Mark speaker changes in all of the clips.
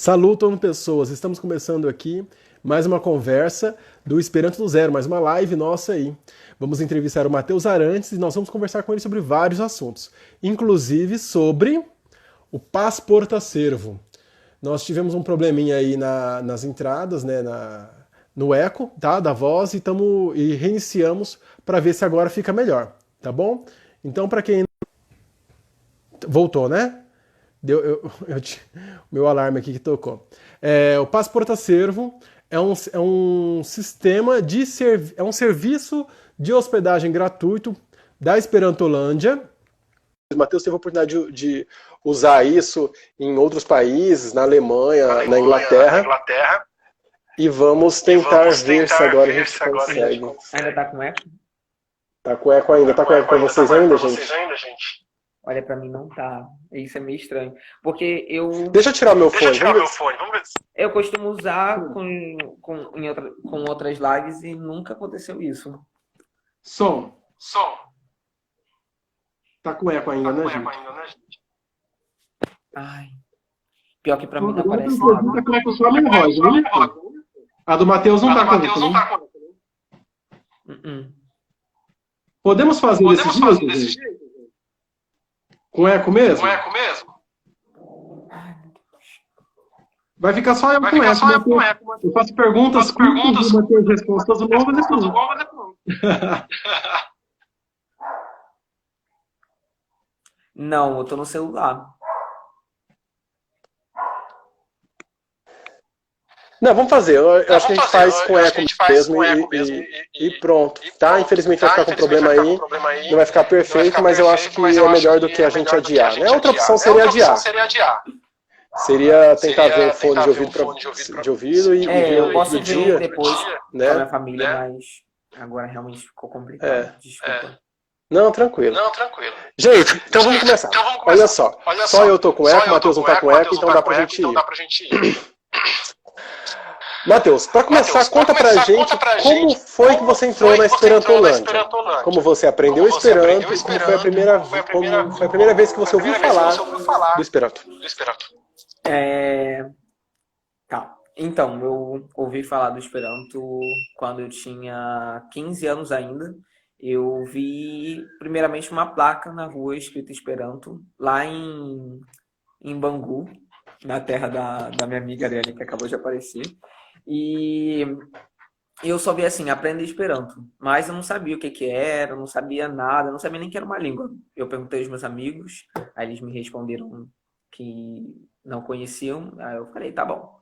Speaker 1: Saluton, pessoas! Estamos começando aqui mais uma conversa do Esperanto do Zero, mais uma live nossa aí. Vamos entrevistar o Matheus Arantes e nós vamos conversar com ele sobre vários assuntos, inclusive sobre o Passporta Servo. Nós tivemos um probleminha aí nas entradas, né, no eco, tá, da voz e reiniciamos para ver se agora fica melhor, tá bom? Então, para quem voltou, né? Meu alarme aqui que tocou. O Passporta Servo é um sistema é um serviço de hospedagem gratuito da Esperantolândia. O Matheus teve a oportunidade de usar isso em outros países, na Alemanha, na Inglaterra. E vamos tentar ver se agora a gente consegue.
Speaker 2: Ainda tá com eco?
Speaker 1: Tá com eco ainda. Tá com eco pra vocês ainda, gente?
Speaker 2: Olha, pra mim não tá. Isso é meio estranho. Porque eu...
Speaker 1: Deixa eu tirar meu fone. Vamos ver.
Speaker 2: Eu costumo usar com outras lives e nunca aconteceu isso.
Speaker 1: Som. Tá com eco ainda, né, gente?
Speaker 2: Ai. Pior que pra mim não
Speaker 1: Agora
Speaker 2: aparece
Speaker 1: tá
Speaker 2: nada.
Speaker 1: com eco só a minha voz, né? A do Matheus não tá com eco, né? Podemos fazer desse jeito? Com eco mesmo? Vai ficar só eu com eco. Eu faço perguntas curtas e o Matheus respostas longas e pronto.
Speaker 2: Não, eu tô no celular.
Speaker 1: Não, vamos fazer. Eu acho que a gente faz com eco mesmo e pronto. Tá? Infelizmente vai ficar com problema aí. Não vai ficar perfeito, mas eu acho que é melhor do que a gente adiar. Né? Outra opção seria adiar. Seria tentar ver o fone de ouvido e ver
Speaker 2: eu
Speaker 1: o
Speaker 2: posso
Speaker 1: do
Speaker 2: ver
Speaker 1: dia,
Speaker 2: depois
Speaker 1: né?
Speaker 2: com a minha família, mas agora realmente ficou complicado. Desculpa.
Speaker 1: Não, tranquilo. Gente, então vamos começar. Olha só. Só eu tô com eco, o Matheus não tá com eco, então dá pra gente ir. Matheus, para começar, conta pra gente como foi que você entrou na Esperantolândia. Como você aprendeu Esperanto e como foi a primeira vez que você ouviu falar do Esperanto.
Speaker 2: Tá. Então, eu ouvi falar do Esperanto quando eu tinha 15 anos ainda. Eu vi, primeiramente, uma placa na rua escrita Esperanto, lá em Bangu, na terra da minha amiga Ariane, que acabou de aparecer. E eu só vi assim, aprenda Esperanto. Mas eu não sabia o que era, não sabia nada, não sabia nem que era uma língua. Eu perguntei aos meus amigos, aí eles me responderam que não conheciam. Aí eu falei, tá bom.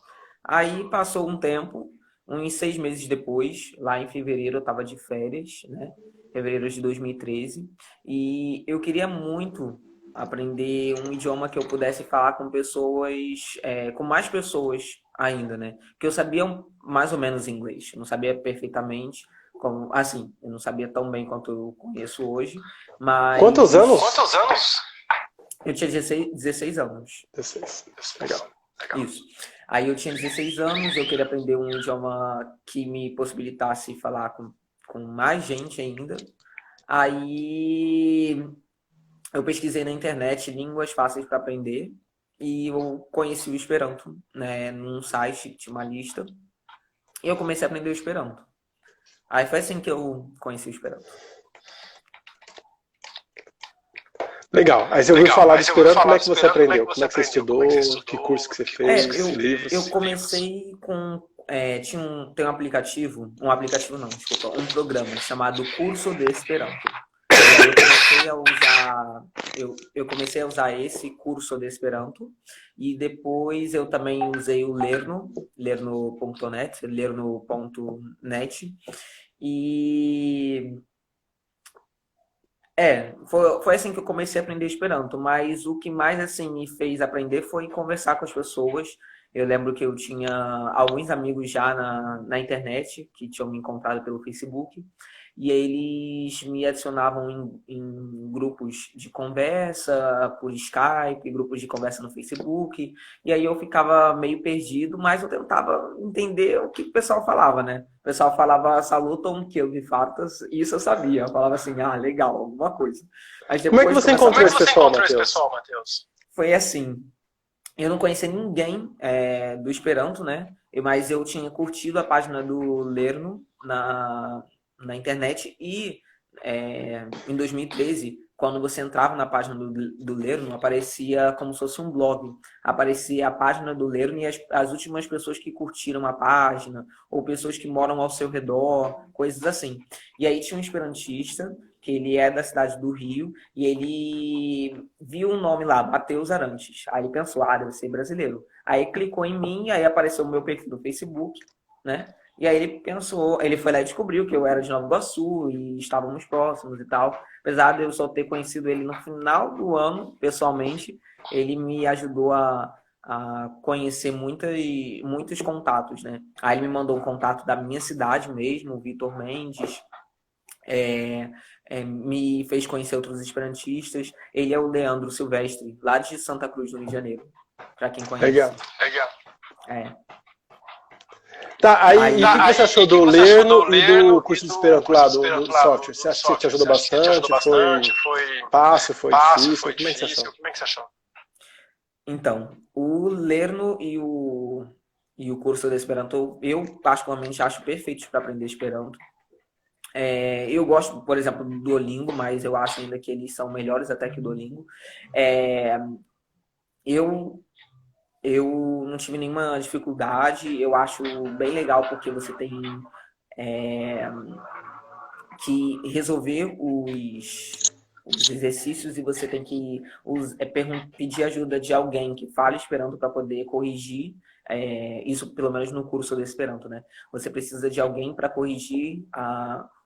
Speaker 2: Aí passou um tempo, uns 6 meses depois, lá em fevereiro, eu estava de férias, né? Fevereiro de 2013. E eu queria muito aprender um idioma que eu pudesse falar com pessoas, com mais pessoas ainda, né? Porque eu sabia mais ou menos inglês, eu não sabia perfeitamente, assim, eu não sabia tão bem quanto eu conheço hoje, mas...
Speaker 1: Quantos anos?
Speaker 2: Eu tinha 16 anos.
Speaker 1: 16. Legal.
Speaker 2: Isso. Aí eu tinha 16 anos, eu queria aprender um idioma que me possibilitasse falar com mais gente ainda. Aí eu pesquisei na internet línguas fáceis para aprender e eu conheci o Esperanto, né, num site que tinha uma lista e eu comecei a aprender o Esperanto. Aí foi assim que eu conheci o Esperanto.
Speaker 1: Legal. Aí você ouviu falar do Esperanto, como é que você aprendeu? Como é que você estudou? Que curso que você fez? Livros?
Speaker 2: Eu comecei com... tem um aplicativo... Um programa chamado Curso de Esperanto. Eu comecei a usar esse curso de Esperanto e depois eu também usei o lerno.net e foi assim que eu comecei a aprender Esperanto, mas o que mais assim me fez aprender foi conversar com as pessoas. Eu lembro que eu tinha alguns amigos já na internet que tinham me encontrado pelo Facebook e eles me adicionavam em grupos de conversa por Skype, grupos de conversa no Facebook, e aí eu ficava meio perdido, mas eu tentava entender o que o pessoal falava, né? O pessoal falava salutam que eu vi fartas, e isso eu sabia, eu falava assim, legal, alguma coisa. Mas
Speaker 1: Como é que você encontrou esse pessoal, Matheus?
Speaker 2: Foi assim, eu não conhecia ninguém do Esperanto, né? Mas eu tinha curtido a página do Lerno na internet e em 2013, quando você entrava na página do Lerno, aparecia como se fosse um blog. Aparecia a página do Lerno e as últimas pessoas que curtiram a página, ou pessoas que moram ao seu redor, coisas assim. E aí tinha um esperantista, que ele é da cidade do Rio, e ele viu um nome lá, Matheus Arantes. Aí pensou, deve ser brasileiro. Aí clicou em mim, aí apareceu o meu perfil do Facebook, né? E aí ele pensou, ele foi lá e descobriu que eu era de Nova Iguaçu e estávamos próximos e tal. Apesar de eu só ter conhecido ele no final do ano, pessoalmente, ele me ajudou a conhecer muitos contatos, né? Aí ele me mandou um contato da minha cidade mesmo, o Vitor Mendes, me fez conhecer outros esperantistas. Ele é o Leandro Silvestre, lá de Santa Cruz, no Rio de Janeiro, para quem conhece.
Speaker 1: Legal.
Speaker 2: É.
Speaker 1: Tá, aí, e o que você achou do Lerno e do curso de Esperanto lá, do software? Você acha que te ajudou bastante? Foi fácil? Foi difícil? Como é que você achou?
Speaker 2: Então, o Lerno e o curso de Esperanto, eu particularmente acho perfeitos para aprender Esperanto. Eu gosto, por exemplo, do Duolingo, mas eu acho ainda que eles são melhores até que o Duolingo. Eu não tive nenhuma dificuldade, eu acho bem legal porque você tem que resolver os exercícios e você tem que pedir ajuda de alguém que fale Esperanto para poder corrigir. Isso pelo menos no curso do Esperanto, né? Você precisa de alguém para corrigir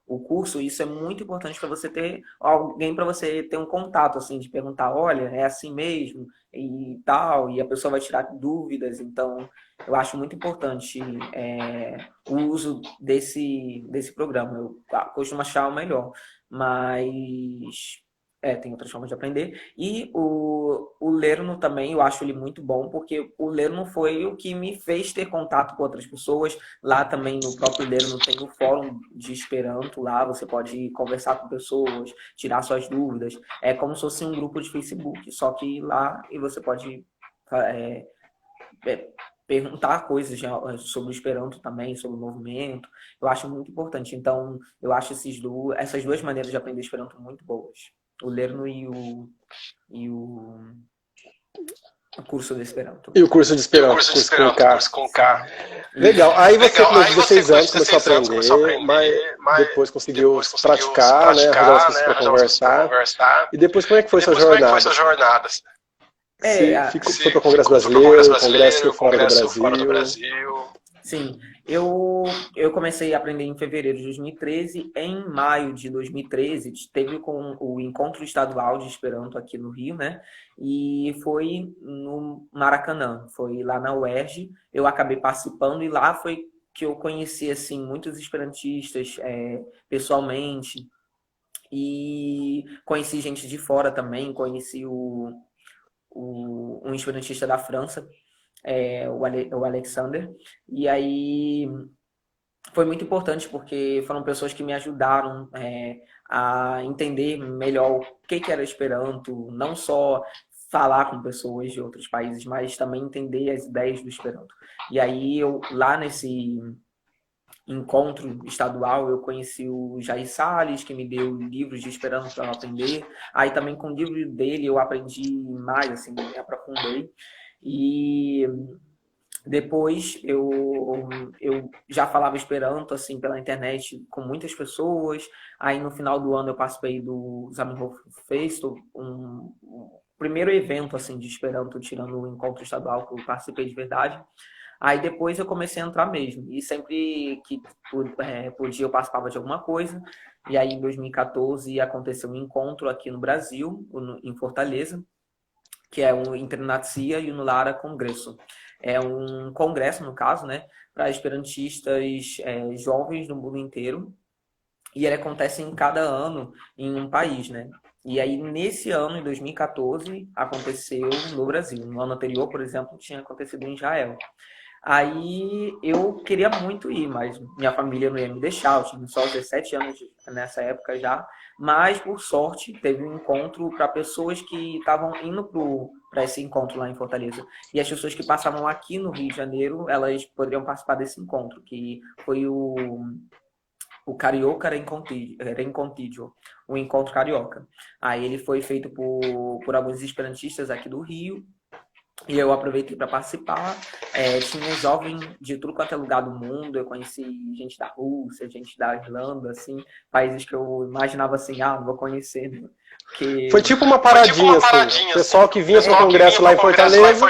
Speaker 2: o curso. Isso é muito importante para você ter alguém, para você ter um contato, assim, de perguntar, olha, é assim mesmo e tal, e a pessoa vai tirar dúvidas. Então, eu acho muito importante o uso desse programa. Eu costumo achar o melhor, mas tem outras formas de aprender. E o Lerno também, eu acho ele muito bom, porque o Lerno foi o que me fez ter contato com outras pessoas. Lá também, no próprio Lerno, tem o fórum de Esperanto. Lá você pode conversar com pessoas, tirar suas dúvidas. É como se fosse um grupo de Facebook, só que lá e você pode perguntar coisas sobre o Esperanto também, sobre o movimento. Eu acho muito importante. Então, eu acho essas duas maneiras de aprender Esperanto muito boas. O Lerno e o curso de Esperanto.
Speaker 1: E o curso de Esperanto, curso com K. Legal. Aí você, com 16 anos, começou a aprender, mas depois conseguiu praticar, né? Arranjar as pessoas para conversar. E depois, como é que foi sua jornada? Foi para o Congresso Brasileiro, Congresso fora do Brasil.
Speaker 2: Sim, eu comecei a aprender em fevereiro de 2013. Em maio de 2013, teve o encontro estadual de Esperanto aqui no Rio, né? E foi no Maracanã, foi lá na UERJ. Eu acabei participando e lá foi que eu conheci, assim, muitos esperantistas pessoalmente. E conheci gente de fora também, conheci um esperantista da França, o Alexander. E aí foi muito importante porque foram pessoas que me ajudaram a entender melhor o que era Esperanto, não só falar com pessoas de outros países, mas também entender as ideias do Esperanto. E aí eu lá nesse encontro estadual, eu conheci o Jair Salles, que me deu livros de Esperanto para aprender. Aí também com o livro dele eu aprendi mais, assim, me aprofundei. E depois eu já falava Esperanto, assim, pela internet com muitas pessoas. Aí no final do ano eu participei do Zamenhof Fest, um primeiro evento, assim, de Esperanto, tirando o encontro estadual que eu participei de verdade. Aí depois eu comecei a entrar mesmo. E sempre que podia eu participava de alguma coisa. E aí em 2014 aconteceu um encontro aqui no Brasil, em Fortaleza, que é o Internacia e o Lara Congresso. É um congresso, no caso, né, para esperantistas jovens do mundo inteiro. E ele acontece em cada ano em um país, né? E aí, nesse ano, em 2014, aconteceu no Brasil. No ano anterior, por exemplo, tinha acontecido em Israel. Aí eu queria muito ir, mas minha família não ia me deixar. Eu tinha só 17 anos nessa época já. Mas, por sorte, teve um encontro para pessoas que estavam indo para esse encontro lá em Fortaleza. E as pessoas que passavam aqui no Rio de Janeiro, elas poderiam participar desse encontro, que foi o Carioca Rencontídio, o Encontro Carioca. Aí ele foi feito por alguns esperantistas aqui do Rio, e eu aproveitei para participar. Tinha jovem de tudo quanto é lugar do mundo. Eu conheci gente da Rússia, gente da Irlanda, assim, países que eu imaginava assim, não vou conhecer, né? Porque...
Speaker 1: Foi tipo uma paradinha, assim. Pessoal que vinha para o congresso lá em Fortaleza,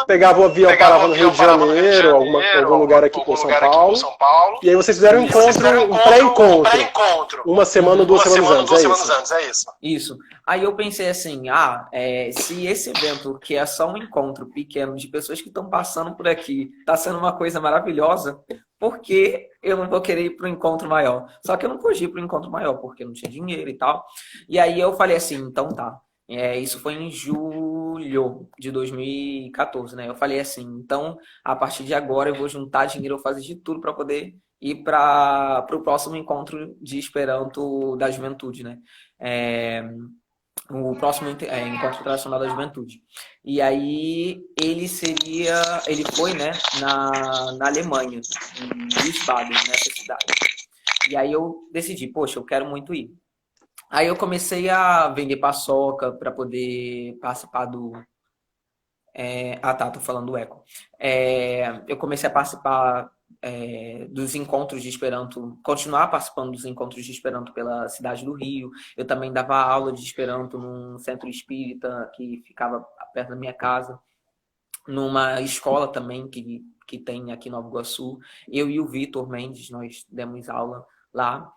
Speaker 1: pegava o avião, parava no Rio de Janeiro, algum lugar aqui por São Paulo. E aí vocês fizeram um pré-encontro. Uma semana ou 2 semanas antes, é isso?
Speaker 2: Isso. Aí eu pensei assim, se esse evento, que é só um encontro pequeno de pessoas que estão passando por aqui, está sendo uma coisa maravilhosa, por que eu não vou querer ir para um encontro maior? Só que eu não pude ir para um encontro maior, porque eu não tinha dinheiro e tal. E aí eu falei assim, então tá. Isso foi em julho de 2014, né? Eu falei assim, então, a partir de agora eu vou juntar dinheiro, eu vou fazer de tudo para poder ir para o próximo encontro de Esperanto da juventude, né? O próximo Encontro Internacional da Juventude. E aí ele foi, né, na Alemanha, em Wiesbaden, nessa cidade. E aí eu decidi, poxa, eu quero muito ir. Aí eu comecei a vender paçoca para poder participar do... tô falando do Eco. Eu comecei a participar dos encontros de Esperanto, continuar participando dos encontros de Esperanto pela cidade do Rio. Eu também dava aula de Esperanto num centro espírita que ficava perto da minha casa, numa escola também que tem aqui em Nova Iguaçu. Eu e o Vitor Mendes, nós demos aula lá.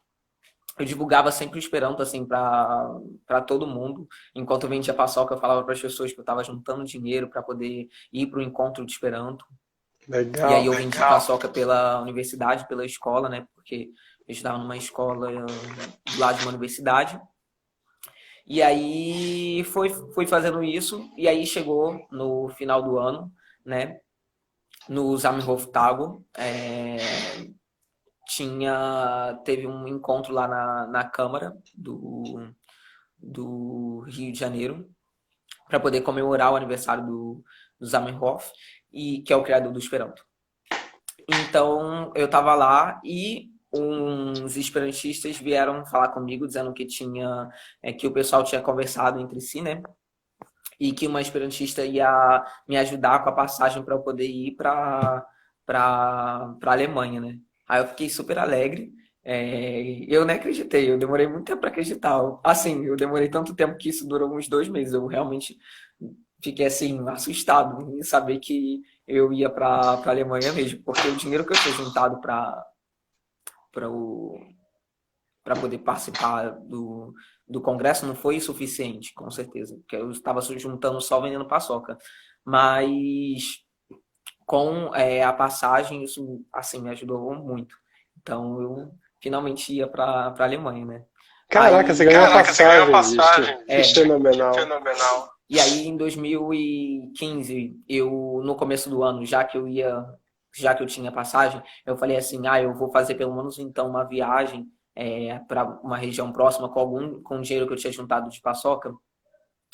Speaker 2: Eu divulgava sempre o Esperanto, assim, para todo mundo. Enquanto eu vendia paçoca, eu falava para as pessoas que eu estava juntando dinheiro para poder ir para o encontro de Esperanto.
Speaker 1: Legal,
Speaker 2: e aí eu vendi paçoca pela universidade, pela escola, né? Porque eu estudava numa escola do lado de uma universidade. E aí fui fazendo isso, e aí chegou no final do ano, né? No Zamenhof Tago, teve um encontro lá na Câmara do Rio de Janeiro para poder comemorar o aniversário do Zamenhof, que é o criador do Esperanto. Então eu estava lá e uns esperantistas vieram falar comigo dizendo que o pessoal tinha conversado entre si, né? E que uma esperantista ia me ajudar com a passagem para eu poder ir para a Alemanha, né? Aí eu fiquei super alegre. Eu nem acreditei, eu demorei muito tempo para acreditar. Assim, eu demorei tanto tempo que isso durou uns 2 meses. Eu realmente fiquei assim, assustado em saber que eu ia para a Alemanha mesmo, porque o dinheiro que eu tinha juntado para poder participar do congresso não foi suficiente, com certeza, porque eu estava juntando só vendendo paçoca. Mas com a passagem, isso assim me ajudou muito. Então eu finalmente ia para a Alemanha, né?
Speaker 1: Caraca, você ganhou uma passagem. Fenomenal.
Speaker 2: E aí em 2015, no começo do ano, já que eu tinha passagem, eu falei assim, eu vou fazer pelo menos então uma viagem para uma região próxima com o dinheiro que eu tinha juntado de paçoca.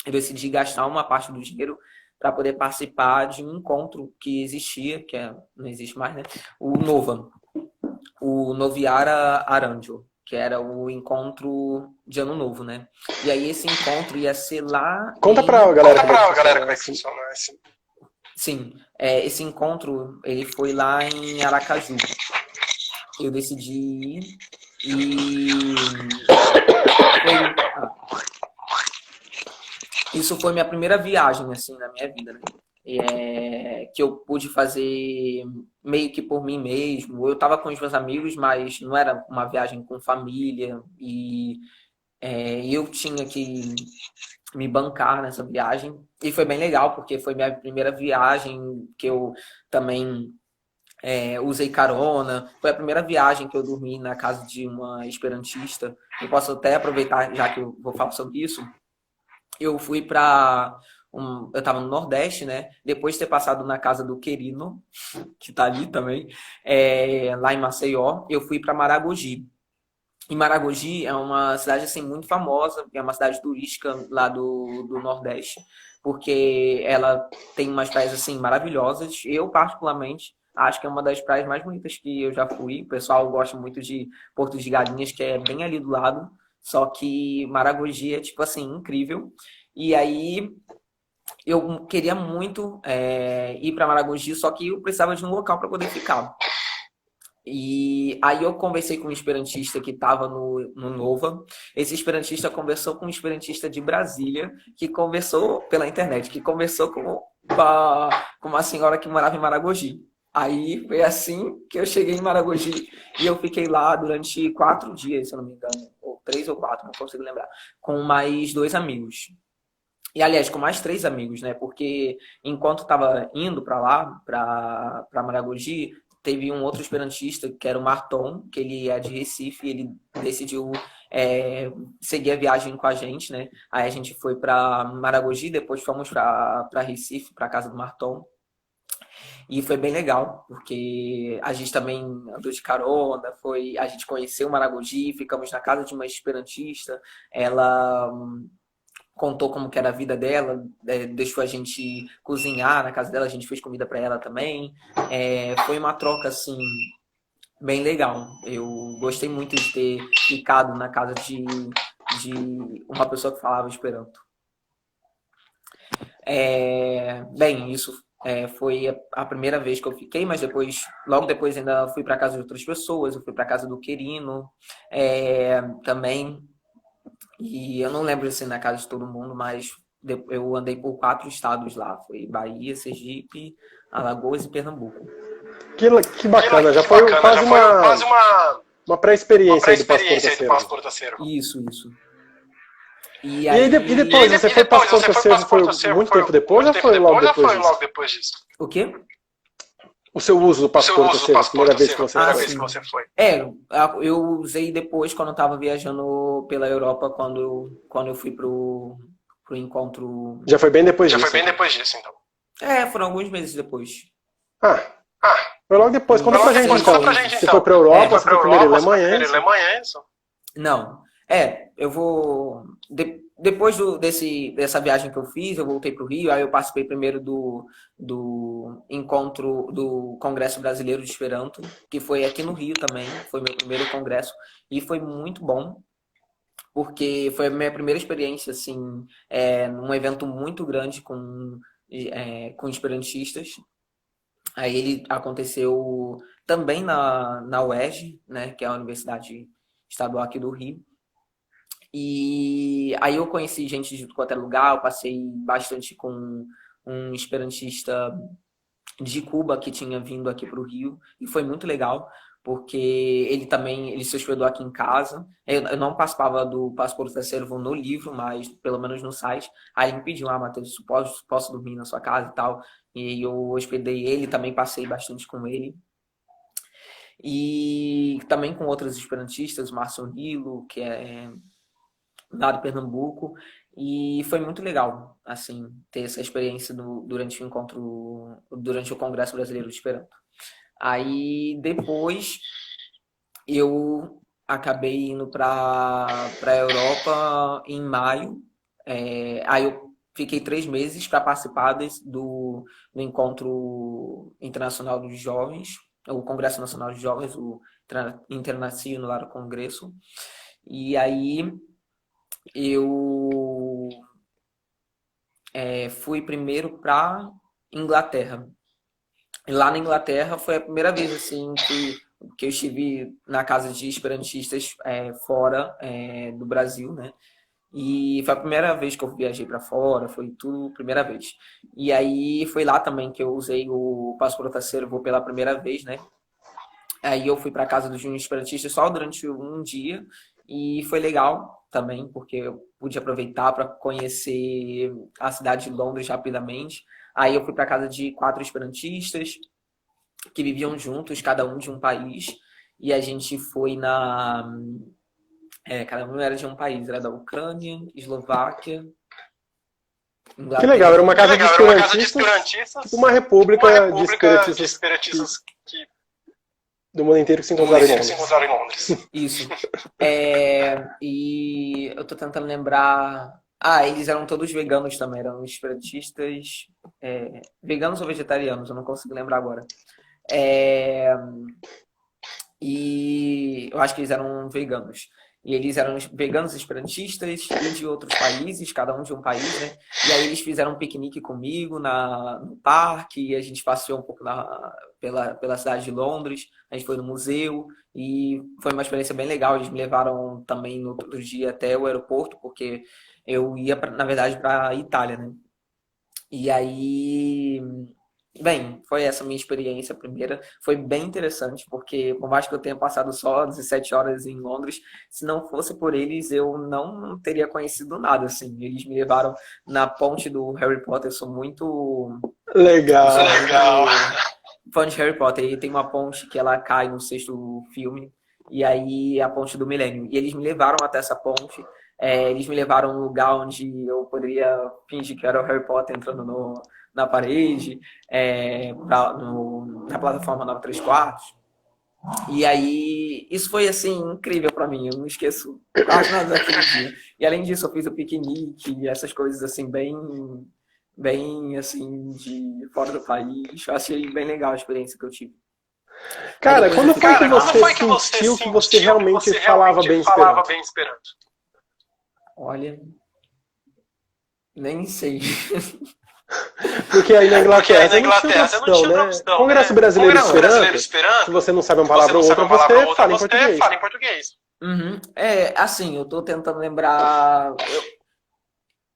Speaker 2: Eu decidi gastar uma parte do dinheiro para poder participar de um encontro que existia, não existe mais, né? O NOVA, o Noviara Aranjo, que era o encontro de Ano Novo, né? E aí esse encontro ia ser lá...
Speaker 1: Conta pra galera como é que funciona esse.
Speaker 2: Sim, esse encontro, ele foi lá em Aracaju. Eu decidi ir e... Isso foi minha primeira viagem, assim, na minha vida, né? Que eu pude fazer meio que por mim mesmo. Eu estava com os meus amigos, mas não era uma viagem com família. E eu tinha que me bancar nessa viagem. E foi bem legal, porque foi minha primeira viagem que eu também usei carona. Foi a primeira viagem que eu dormi na casa de uma esperantista. Eu posso até aproveitar, já que eu vou falar sobre isso. Eu fui para... eu estava no Nordeste, né? Depois de ter passado na casa do Querino, que está ali também, lá em Maceió, eu fui para Maragogi. E Maragogi é uma cidade assim, muito famosa, é uma cidade turística lá do Nordeste. porque ela tem umas praias assim maravilhosas. Eu, particularmente, acho que é uma das praias mais bonitas que eu já fui. O pessoal gosta muito de Porto de Galinhas, que é bem ali do lado. Só que Maragogi é, tipo assim, incrível. E aí eu queria muito ir para Maragogi, só que eu precisava de um local para poder ficar. E aí eu conversei com um esperantista que estava no Nova. Esse esperantista conversou com um esperantista de Brasília, que conversou pela internet, que conversou com uma senhora que morava em Maragogi. Aí foi assim que eu cheguei em Maragogi e eu fiquei lá durante 4 dias, se eu não me engano, ou 3 ou 4, não consigo lembrar, com mais 2 amigos. E, aliás, com mais 3 amigos, né? Porque enquanto estava indo para lá, para Maragogi, teve um outro esperantista, que era o Marton, que ele é de Recife, e ele decidiu seguir a viagem com a gente, né? Aí a gente foi para Maragogi, depois fomos para Recife, para casa do Marton. E foi bem legal, porque a gente também andou de carona, a gente conheceu Maragogi, ficamos na casa de uma esperantista, ela contou como que era a vida dela, deixou a gente cozinhar na casa dela, a gente fez comida para ela também. Foi uma troca assim bem legal. Eu gostei muito de ter ficado na casa de uma pessoa que falava Esperanto. Bem, isso foi a primeira vez que eu fiquei, mas logo depois ainda fui para casa de outras pessoas, eu fui para casa do Querino também. E eu não lembro assim na casa de todo mundo, mas eu andei por 4 estados lá. Foi Bahia, Sergipe, Alagoas e Pernambuco.
Speaker 1: Que bacana, já foi quase uma pré-experiência aí do Passaporto Acervo.
Speaker 2: Isso.
Speaker 1: E depois, você foi Passaporto Acervo foi muito tempo depois ou foi logo depois disso?
Speaker 2: O quê?
Speaker 1: O seu uso do Passaporto Acervo, a primeira vez que você foi?
Speaker 2: Eu usei depois quando eu estava viajando pela Europa, quando eu fui pro encontro.
Speaker 1: Já foi bem depois disso, então.
Speaker 2: Foram alguns meses depois.
Speaker 1: Foi logo depois. Conta pra gente, então. Você foi pra Europa, você foi primeiro em Alemanha, isso?
Speaker 2: Não. Eu vou... Depois dessa viagem que eu fiz, eu voltei para o Rio, aí eu participei primeiro do encontro do Congresso Brasileiro de Esperanto, que foi aqui no Rio também, foi meu primeiro congresso, e foi muito bom, porque foi a minha primeira experiência, assim, num evento muito grande com esperantistas. Aí ele aconteceu também na UERJ, né, que é a Universidade Estadual aqui do Rio. E aí eu conheci gente de qualquer lugar, eu passei bastante com um esperantista de Cuba que tinha vindo aqui para o Rio, e foi muito legal, porque ele se hospedou aqui em casa. Eu não participava do Passaporto Acervo no livro, mas pelo menos no site. Aí ele me pediu, Matheus, posso dormir na sua casa e tal. E eu hospedei ele, também passei bastante com ele. E também com outros esperantistas, Márcio Nilo, que é lá de Pernambuco, e foi muito legal, assim, ter essa experiência durante o Congresso Brasileiro de Esperanto. Aí, depois, eu acabei indo para a Europa em maio. Aí eu fiquei 3 meses para participar do Encontro Internacional dos Jovens, o Congresso Nacional de Jovens, o Internacional Congresso. E aí eu fui primeiro para Inglaterra. E lá na Inglaterra foi a primeira vez assim que eu estive na casa de esperantistas fora do Brasil, né? E foi a primeira vez que eu viajei para fora, foi tudo a primeira vez. E aí foi lá também que eu usei o Passaporto Acervo pela primeira vez, né? Aí eu fui para casa dos esperantistas só durante um dia e foi legal também, porque eu pude aproveitar para conhecer a cidade de Londres rapidamente. Aí eu fui para casa de 4 esperantistas que viviam juntos, cada um de um país, e a gente foi cada um era de um país, era da Ucrânia, Eslováquia, Inglaterra.
Speaker 1: Que legal, era uma casa de esperantistas, tipo uma república de espiritistas do mundo inteiro que se encontraram em Londres.
Speaker 2: Isso. E eu tô tentando lembrar Ah, eles eram todos veganos também, eram esperantistas, veganos ou vegetarianos, eu não consigo lembrar agora. É, e eu acho que eles eram veganos. E eles eram veganos esperantistas e de outros países, cada um de um país, né? E aí eles fizeram um piquenique comigo no parque, e a gente passeou um pouco pela cidade de Londres, a gente foi no museu, e foi uma experiência bem legal. Eles me levaram também no outro dia até o aeroporto, porque eu ia, na verdade, para a Itália, né? E aí, bem, foi essa minha experiência primeira. Foi bem interessante, porque por mais que eu tenha passado só 17 horas em Londres, se não fosse por eles, eu não teria conhecido nada, assim. Eles me levaram na ponte do Harry Potter. Eu sou
Speaker 1: Legal.
Speaker 2: muito fã de Harry Potter. E tem uma ponte que ela cai no sexto filme, e aí é a ponte do Milênio. E eles me levaram até essa ponte. Eles me levaram num lugar onde eu poderia fingir que era o Harry Potter entrando na parede, na plataforma 9 3 quartos. E aí, isso foi assim, incrível pra mim, eu não esqueço quase nada daquele dia. E além disso, eu fiz o piquenique e essas coisas assim, bem assim, de fora do país. Eu achei bem legal a experiência que eu tive. Aí
Speaker 1: Cara,
Speaker 2: depois eu
Speaker 1: quando
Speaker 2: fui
Speaker 1: foi que
Speaker 2: pra
Speaker 1: você
Speaker 2: Itália.
Speaker 1: sentiu que você realmente falava bem Esperanto?
Speaker 2: Olha, nem sei.
Speaker 1: Porque aí na Inglaterra você não tinha outra
Speaker 3: Inglaterra, você não
Speaker 1: opção,
Speaker 3: tinha outra
Speaker 1: né?
Speaker 3: opção,
Speaker 1: Congresso
Speaker 3: né?
Speaker 1: Brasileiro
Speaker 3: Congresso Brasileiro
Speaker 1: Esperanto, se
Speaker 3: Esperanto,
Speaker 1: você não sabe uma
Speaker 3: se você
Speaker 1: palavra
Speaker 3: não
Speaker 1: ou
Speaker 3: sabe
Speaker 1: outra,
Speaker 3: uma palavra ou
Speaker 1: você
Speaker 3: outra,
Speaker 1: fala em
Speaker 3: você
Speaker 1: português.
Speaker 3: fala em português.
Speaker 2: Uhum. Assim, eu tô tentando lembrar.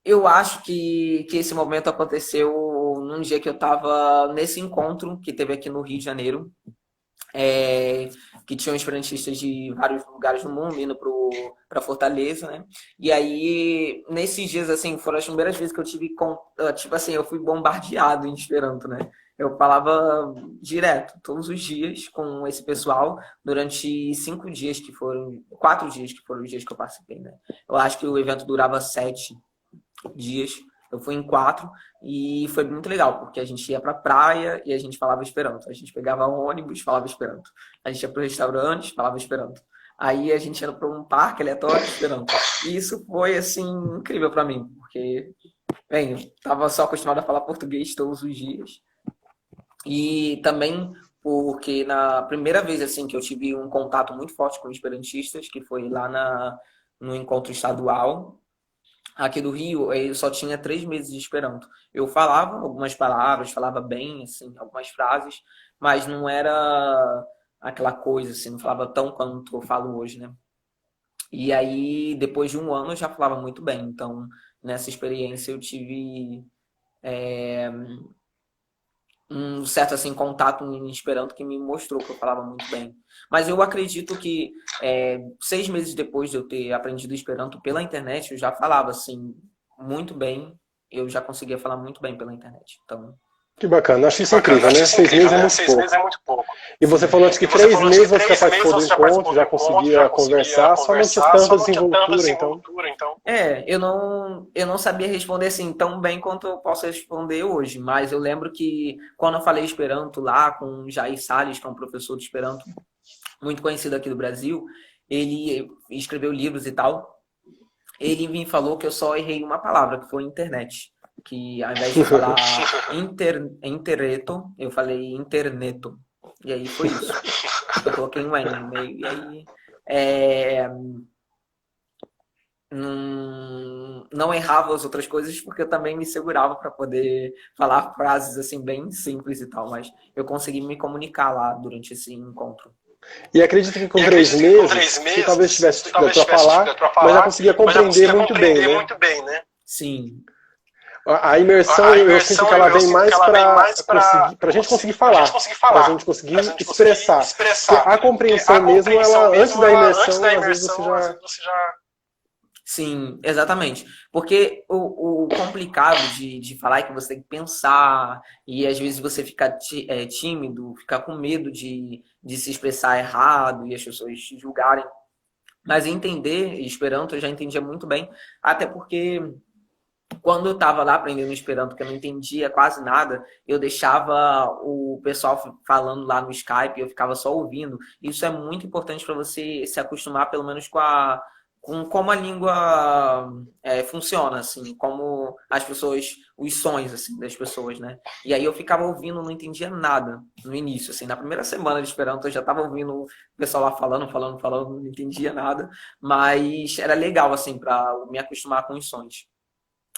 Speaker 2: Eu acho que esse momento aconteceu num dia que eu estava nesse encontro que teve aqui no Rio de Janeiro, é, que tinham esperantistas de vários lugares do mundo indo para Fortaleza, né? E aí, nesses dias, assim, foram as primeiras vezes que eu tipo assim, eu fui bombardeado em Esperanto, né? Eu falava direto, todos os dias, com esse pessoal, durante 5 dias que foram, 4 dias que foram os dias que eu participei, né? Eu acho que o evento durava 7 dias. Eu fui em 4 e foi muito legal, porque a gente ia pra praia e a gente falava Esperanto. A gente pegava ônibus, falava Esperanto. A gente ia pro restaurante, falava Esperanto. Aí a gente ia para um parque aleatório, Esperanto. E isso foi, assim, incrível para mim, porque, bem, eu tava só acostumado a falar português todos os dias. E também porque na primeira vez, assim, que eu tive um contato muito forte com esperantistas, que foi lá no encontro estadual, aqui do Rio, eu só tinha 3 meses de Esperanto. Eu falava algumas palavras, falava bem, assim, algumas frases, mas não era aquela coisa, assim, não falava tão quanto eu falo hoje, né? E aí, depois de um ano, eu já falava muito bem. Então, nessa experiência, eu tive um certo, assim, contato em Esperanto que me mostrou que eu falava muito bem. Mas eu acredito que 6 meses depois de eu ter aprendido Esperanto pela internet, eu já falava, assim, muito bem. Eu já conseguia falar muito bem pela internet. Então,
Speaker 1: Que bacana, acho
Speaker 3: Que
Speaker 1: isso
Speaker 3: bacana,
Speaker 1: incrível,
Speaker 3: acho
Speaker 1: né?
Speaker 3: isso
Speaker 1: 6 meses é
Speaker 3: incrível, né?
Speaker 1: muito
Speaker 3: 6 meses
Speaker 1: pouco.
Speaker 3: é muito pouco.
Speaker 1: E você falou antes
Speaker 3: E
Speaker 1: que
Speaker 3: você
Speaker 1: três
Speaker 3: falou antes que
Speaker 1: meses você já
Speaker 3: 3 meses
Speaker 1: participou do
Speaker 3: você já
Speaker 1: encontro,
Speaker 3: participou do
Speaker 1: já
Speaker 3: encontro, já
Speaker 1: conseguia
Speaker 3: conseguia
Speaker 1: conversar, só não tinha
Speaker 3: conversar,
Speaker 1: tanta
Speaker 3: só não tinha tanta
Speaker 1: desenvoltura, então.
Speaker 3: desenvoltura, então.
Speaker 2: eu não sabia responder assim tão bem quanto eu posso responder hoje, mas eu lembro que quando eu falei Esperanto lá com o Jair Salles, que é um professor de Esperanto muito conhecido aqui do Brasil, ele escreveu livros e tal. Ele me falou que eu só errei uma palavra, que foi internet. Que ao invés de falar interneto, eu falei interneto. E aí foi isso. Eu coloquei um N no meio. E aí não errava as outras coisas porque eu também me segurava para poder falar frases assim bem simples e tal. Mas eu consegui me comunicar lá durante esse encontro.
Speaker 1: E acredito que com
Speaker 3: E
Speaker 1: 3
Speaker 3: acredito que com 3
Speaker 1: meses, você talvez
Speaker 3: meses,
Speaker 1: tivesse
Speaker 3: você
Speaker 1: dificuldade
Speaker 3: talvez
Speaker 1: para
Speaker 3: tivesse
Speaker 1: falar,
Speaker 3: dificuldade para
Speaker 1: mas já
Speaker 3: falar,
Speaker 1: conseguia
Speaker 3: mas já
Speaker 1: compreender
Speaker 3: conseguia
Speaker 1: muito bem,
Speaker 3: compreender
Speaker 1: né?
Speaker 3: muito bem, né?
Speaker 2: Sim,
Speaker 1: A imersão,
Speaker 3: A
Speaker 1: eu sinto
Speaker 3: imersão,
Speaker 1: que ela
Speaker 3: eu
Speaker 1: vem
Speaker 3: sinto que
Speaker 1: mais
Speaker 3: ela vem
Speaker 1: para
Speaker 3: mais para
Speaker 1: a gente conseguir
Speaker 3: a gente
Speaker 1: falar,
Speaker 3: conseguir
Speaker 1: para a
Speaker 3: falar,
Speaker 1: gente conseguir
Speaker 3: para a gente conseguir
Speaker 1: expressar. Porque
Speaker 3: expressar.
Speaker 1: a
Speaker 3: Porque
Speaker 1: compreensão
Speaker 3: a
Speaker 1: mesmo,
Speaker 3: compreensão
Speaker 1: ela antes
Speaker 3: mesmo,
Speaker 1: da
Speaker 3: antes da
Speaker 1: imersão, às vezes você
Speaker 3: imersão, às
Speaker 1: já.
Speaker 3: vezes você já.
Speaker 2: sim, exatamente. Porque o complicado de falar é que você tem que pensar, e às vezes você fica tímido, fica com medo de se expressar errado e as pessoas te julgarem. Mas entender Esperanto eu já entendia muito bem, até porque quando eu estava lá aprendendo Esperanto, que eu não entendia quase nada, eu deixava o pessoal falando lá no Skype, eu ficava só ouvindo. Isso é muito importante para você se acostumar, pelo menos com como a língua funciona, assim, como as pessoas, os sons, assim, das pessoas, né? E aí eu ficava ouvindo, não entendia nada no início, assim, na primeira semana de Esperanto eu já estava ouvindo o pessoal lá falando, não entendia nada, mas era legal, assim, para me acostumar com os sons.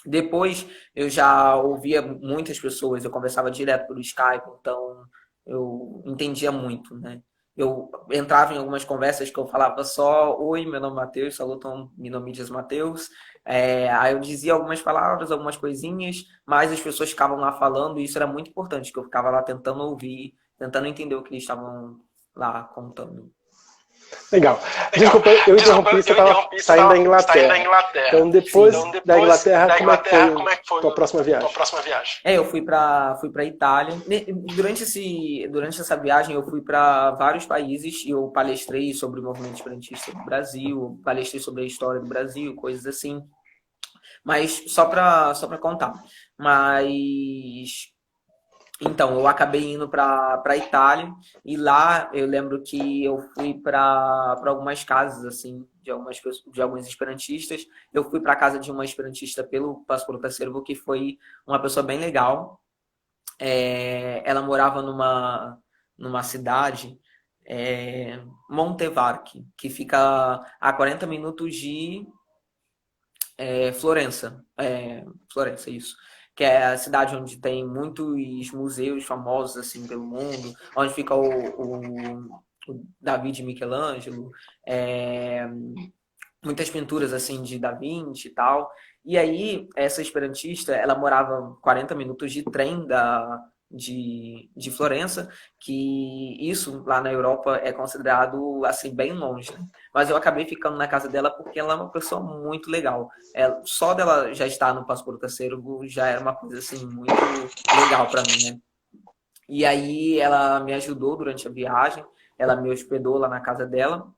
Speaker 2: Depois eu já ouvia muitas pessoas, eu conversava direto pelo Skype, então eu entendia muito, né? Eu entrava em algumas conversas que eu falava só: oi, meu nome é Matheus, salutam, meu nome diz Matheus. Aí eu dizia algumas palavras, algumas coisinhas, mas as pessoas ficavam lá falando, e isso era muito importante, que eu ficava lá tentando ouvir, tentando entender o que eles estavam lá contando.
Speaker 1: Legal.
Speaker 3: Legal.
Speaker 1: Desculpa, eu
Speaker 3: Desculpa,
Speaker 1: interrompi, você
Speaker 3: eu
Speaker 1: estava
Speaker 3: interrompi, você
Speaker 1: saindo da
Speaker 3: estava saindo da
Speaker 1: Inglaterra.
Speaker 3: Inglaterra.
Speaker 1: Então,
Speaker 2: Sim.
Speaker 1: depois
Speaker 3: Então,
Speaker 1: da
Speaker 3: depois
Speaker 1: Inglaterra,
Speaker 3: da Inglaterra, como é que foi
Speaker 1: tua próxima
Speaker 3: a tua
Speaker 1: viagem?
Speaker 3: próxima viagem?
Speaker 2: Eu fui para Itália. Durante essa viagem, eu fui para vários países e eu palestrei sobre o movimento esperantista do Brasil, palestrei sobre a história do Brasil, coisas assim. Mas só para contar. Mas então, eu acabei indo para Itália e lá eu lembro que eu fui para algumas casas assim de alguns esperantistas. Eu fui para a casa de uma esperantista pelo Passaporto Acervo, que foi uma pessoa bem legal. Ela morava numa cidade, Montevarchi, que fica a 40 minutos de Florença. Florença, isso. Que é a cidade onde tem muitos museus famosos assim pelo mundo, onde fica o Davi de Michelangelo, é, muitas pinturas assim de Da Vinci e tal. E aí, essa esperantista, ela morava 40 minutos de trem de Florença, que isso lá na Europa é considerado assim bem longe, né? Mas eu acabei ficando na casa dela porque ela é uma pessoa muito legal. Só dela já estar no Passaporto Acervo já era uma coisa assim muito legal para mim, né? E aí ela me ajudou durante a viagem, ela me hospedou lá na casa dela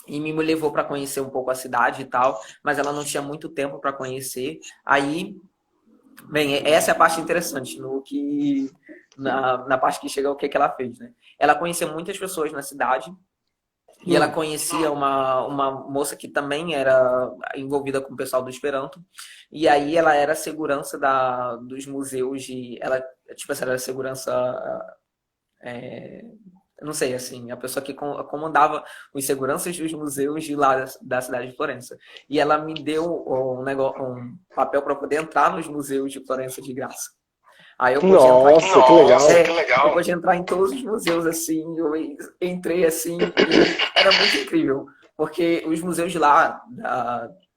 Speaker 2: e me levou para conhecer um pouco a cidade e tal, mas ela não tinha muito tempo para conhecer. Aí, bem, essa é a parte interessante, no que na parte que chega o que ela fez, né? Ela conhecia muitas pessoas na cidade e ela conhecia uma moça que também era envolvida com o pessoal do Esperanto. E aí ela era segurança dos museus ela, tipo assim, ela era segurança eu não sei, assim, a pessoa que comandava os seguranças dos museus de lá da cidade de Florença. E ela me deu um papel para poder entrar nos museus de Florença de graça. Aí eu pude entrar
Speaker 1: Nossa, que legal.
Speaker 3: Que legal.
Speaker 2: eu pude entrar em todos os museus, assim, eu entrei assim, e era muito incrível. Porque os museus de lá,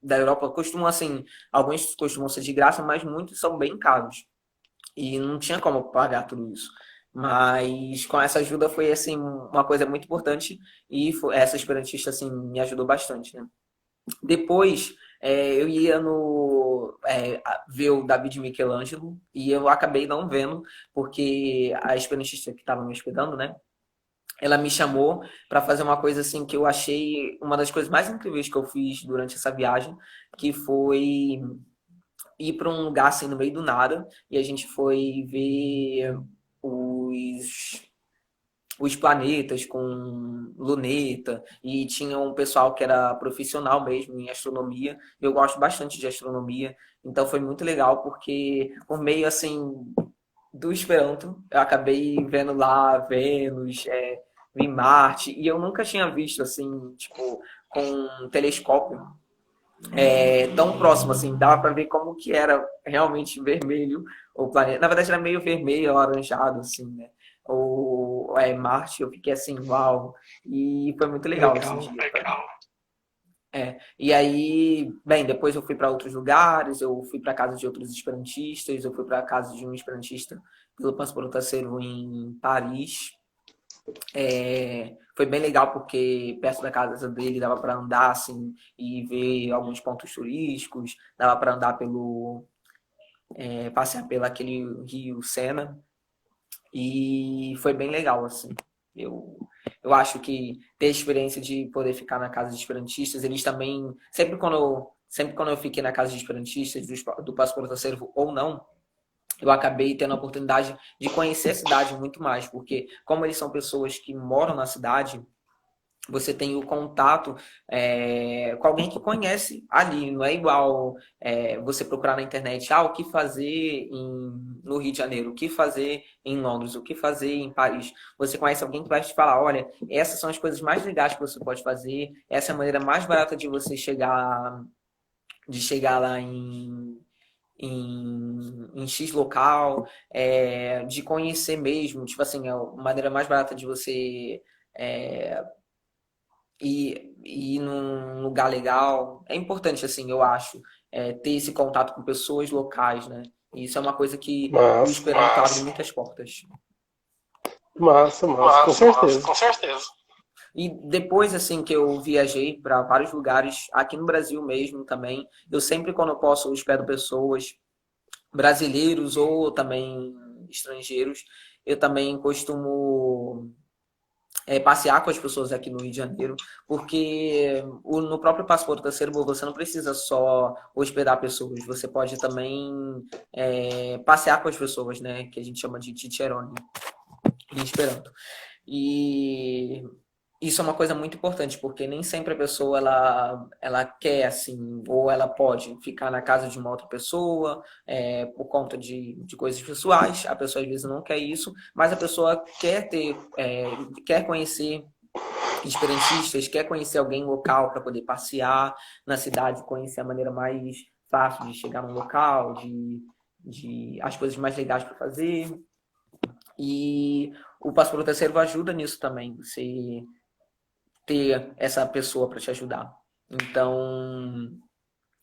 Speaker 2: da Europa, costumam, assim, alguns costumam ser de graça, mas muitos são bem caros. E não tinha como pagar tudo isso. Mas com essa ajuda foi assim uma coisa muito importante e essa esperantista assim me ajudou bastante, né? Depois eu ia ver o David Michelangelo e eu acabei não vendo porque a esperantista que estava me hospedando, né? Ela me chamou para fazer uma coisa assim que eu achei uma das coisas mais incríveis que eu fiz durante essa viagem, que foi ir para um lugar assim no meio do nada e a gente foi ver os, os planetas com luneta e tinha um pessoal que era profissional mesmo em astronomia. Eu gosto bastante de astronomia, então foi muito legal porque por meio assim do Esperanto eu acabei vendo lá Vênus, vi Marte e eu nunca tinha visto assim tipo com um telescópio tão próximo, assim, dava para ver como que era realmente vermelho o planeta. Na verdade, era meio vermelho, alaranjado, assim, né? Marte, eu fiquei assim, uau! E foi muito legal esse dia.
Speaker 3: Legal.
Speaker 2: E aí, bem, depois eu fui para outros lugares, eu fui para casa de outros esperantistas, eu fui para casa de um esperantista pelo Passaporto Acervo em Paris. Foi bem legal porque perto da casa dele dava para andar assim e ver alguns pontos turísticos, dava para andar passear pelo aquele rio Sena e foi bem legal assim. Eu acho que ter a experiência de poder ficar na casa de esperantistas, eles também sempre quando eu fiquei na casa de esperantistas do Passaporto Acervo ou não, eu acabei tendo a oportunidade de conhecer a cidade muito mais, porque como eles são pessoas que moram na cidade, você tem o contato com alguém que conhece ali. Não é igual você procurar na internet o que fazer no Rio de Janeiro, o que fazer em Londres, o que fazer em Paris. Você conhece alguém que vai te falar, olha, essas são as coisas mais legais que você pode fazer, essa é a maneira mais barata de você chegar lá em X local, de conhecer mesmo, tipo assim, a maneira mais barata de você é, ir num lugar legal. É importante, assim, eu acho, ter esse contato com pessoas locais, né? E isso é uma coisa que o
Speaker 1: Massa,
Speaker 2: Esperanto abre muitas portas.
Speaker 1: massa, com certeza.
Speaker 2: E depois, assim, que eu viajei para vários lugares, aqui no Brasil mesmo também, eu sempre, quando eu posso, eu hospedo pessoas, brasileiros ou também estrangeiros. Eu também costumo passear com as pessoas aqui no Rio de Janeiro, porque no próprio Passaporto da Serbo você não precisa só hospedar pessoas, você pode também passear com as pessoas, né? Que a gente chama de Cicerone em Esperanto. E isso é uma coisa muito importante, porque nem sempre a pessoa ela quer, assim, ou ela pode ficar na casa de uma outra pessoa por conta de coisas pessoais. A pessoa às vezes não quer isso, mas a pessoa quer conhecer experientistas, quer conhecer alguém local para poder passear na cidade, conhecer a maneira mais fácil de chegar no local, de as coisas mais legais para fazer. E o Passaporto Terceiro ajuda nisso também, você ter essa pessoa para te ajudar. Então,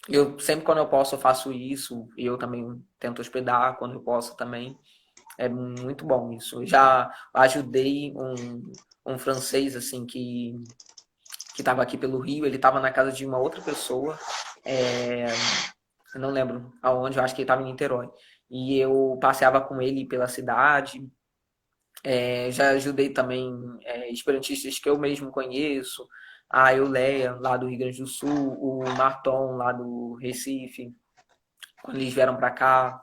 Speaker 2: eu sempre quando eu posso eu faço isso, e eu também tento hospedar quando eu posso também. É muito bom isso. Eu já ajudei um francês assim que estava aqui pelo Rio, ele estava na casa de uma outra pessoa, eu não lembro aonde, eu acho que ele estava em Niterói. E eu passeava com ele pela cidade, já ajudei também esperantistas que eu mesmo conheço, a Euleia, lá do Rio Grande do Sul, o Marton, lá do Recife, quando eles vieram para cá.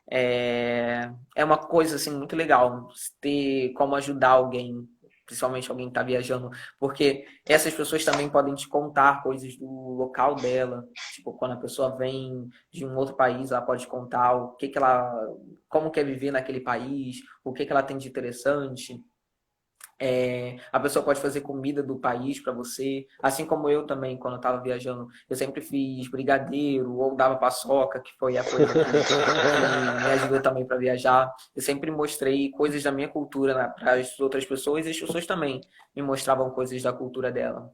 Speaker 2: É uma coisa assim muito legal ter como ajudar alguém, principalmente alguém que está viajando, porque essas pessoas também podem te contar coisas do local dela. Tipo, quando a pessoa vem de um outro país, ela pode contar o que que ela, como quer viver naquele país, o que que ela tem de interessante. A pessoa pode fazer comida do país para você, assim como eu também, quando eu estava viajando, eu sempre fiz brigadeiro ou dava paçoca, que foi a coisa que me ajudou também para viajar. Eu sempre mostrei coisas da minha cultura para as outras pessoas e as pessoas também me mostravam coisas da cultura dela.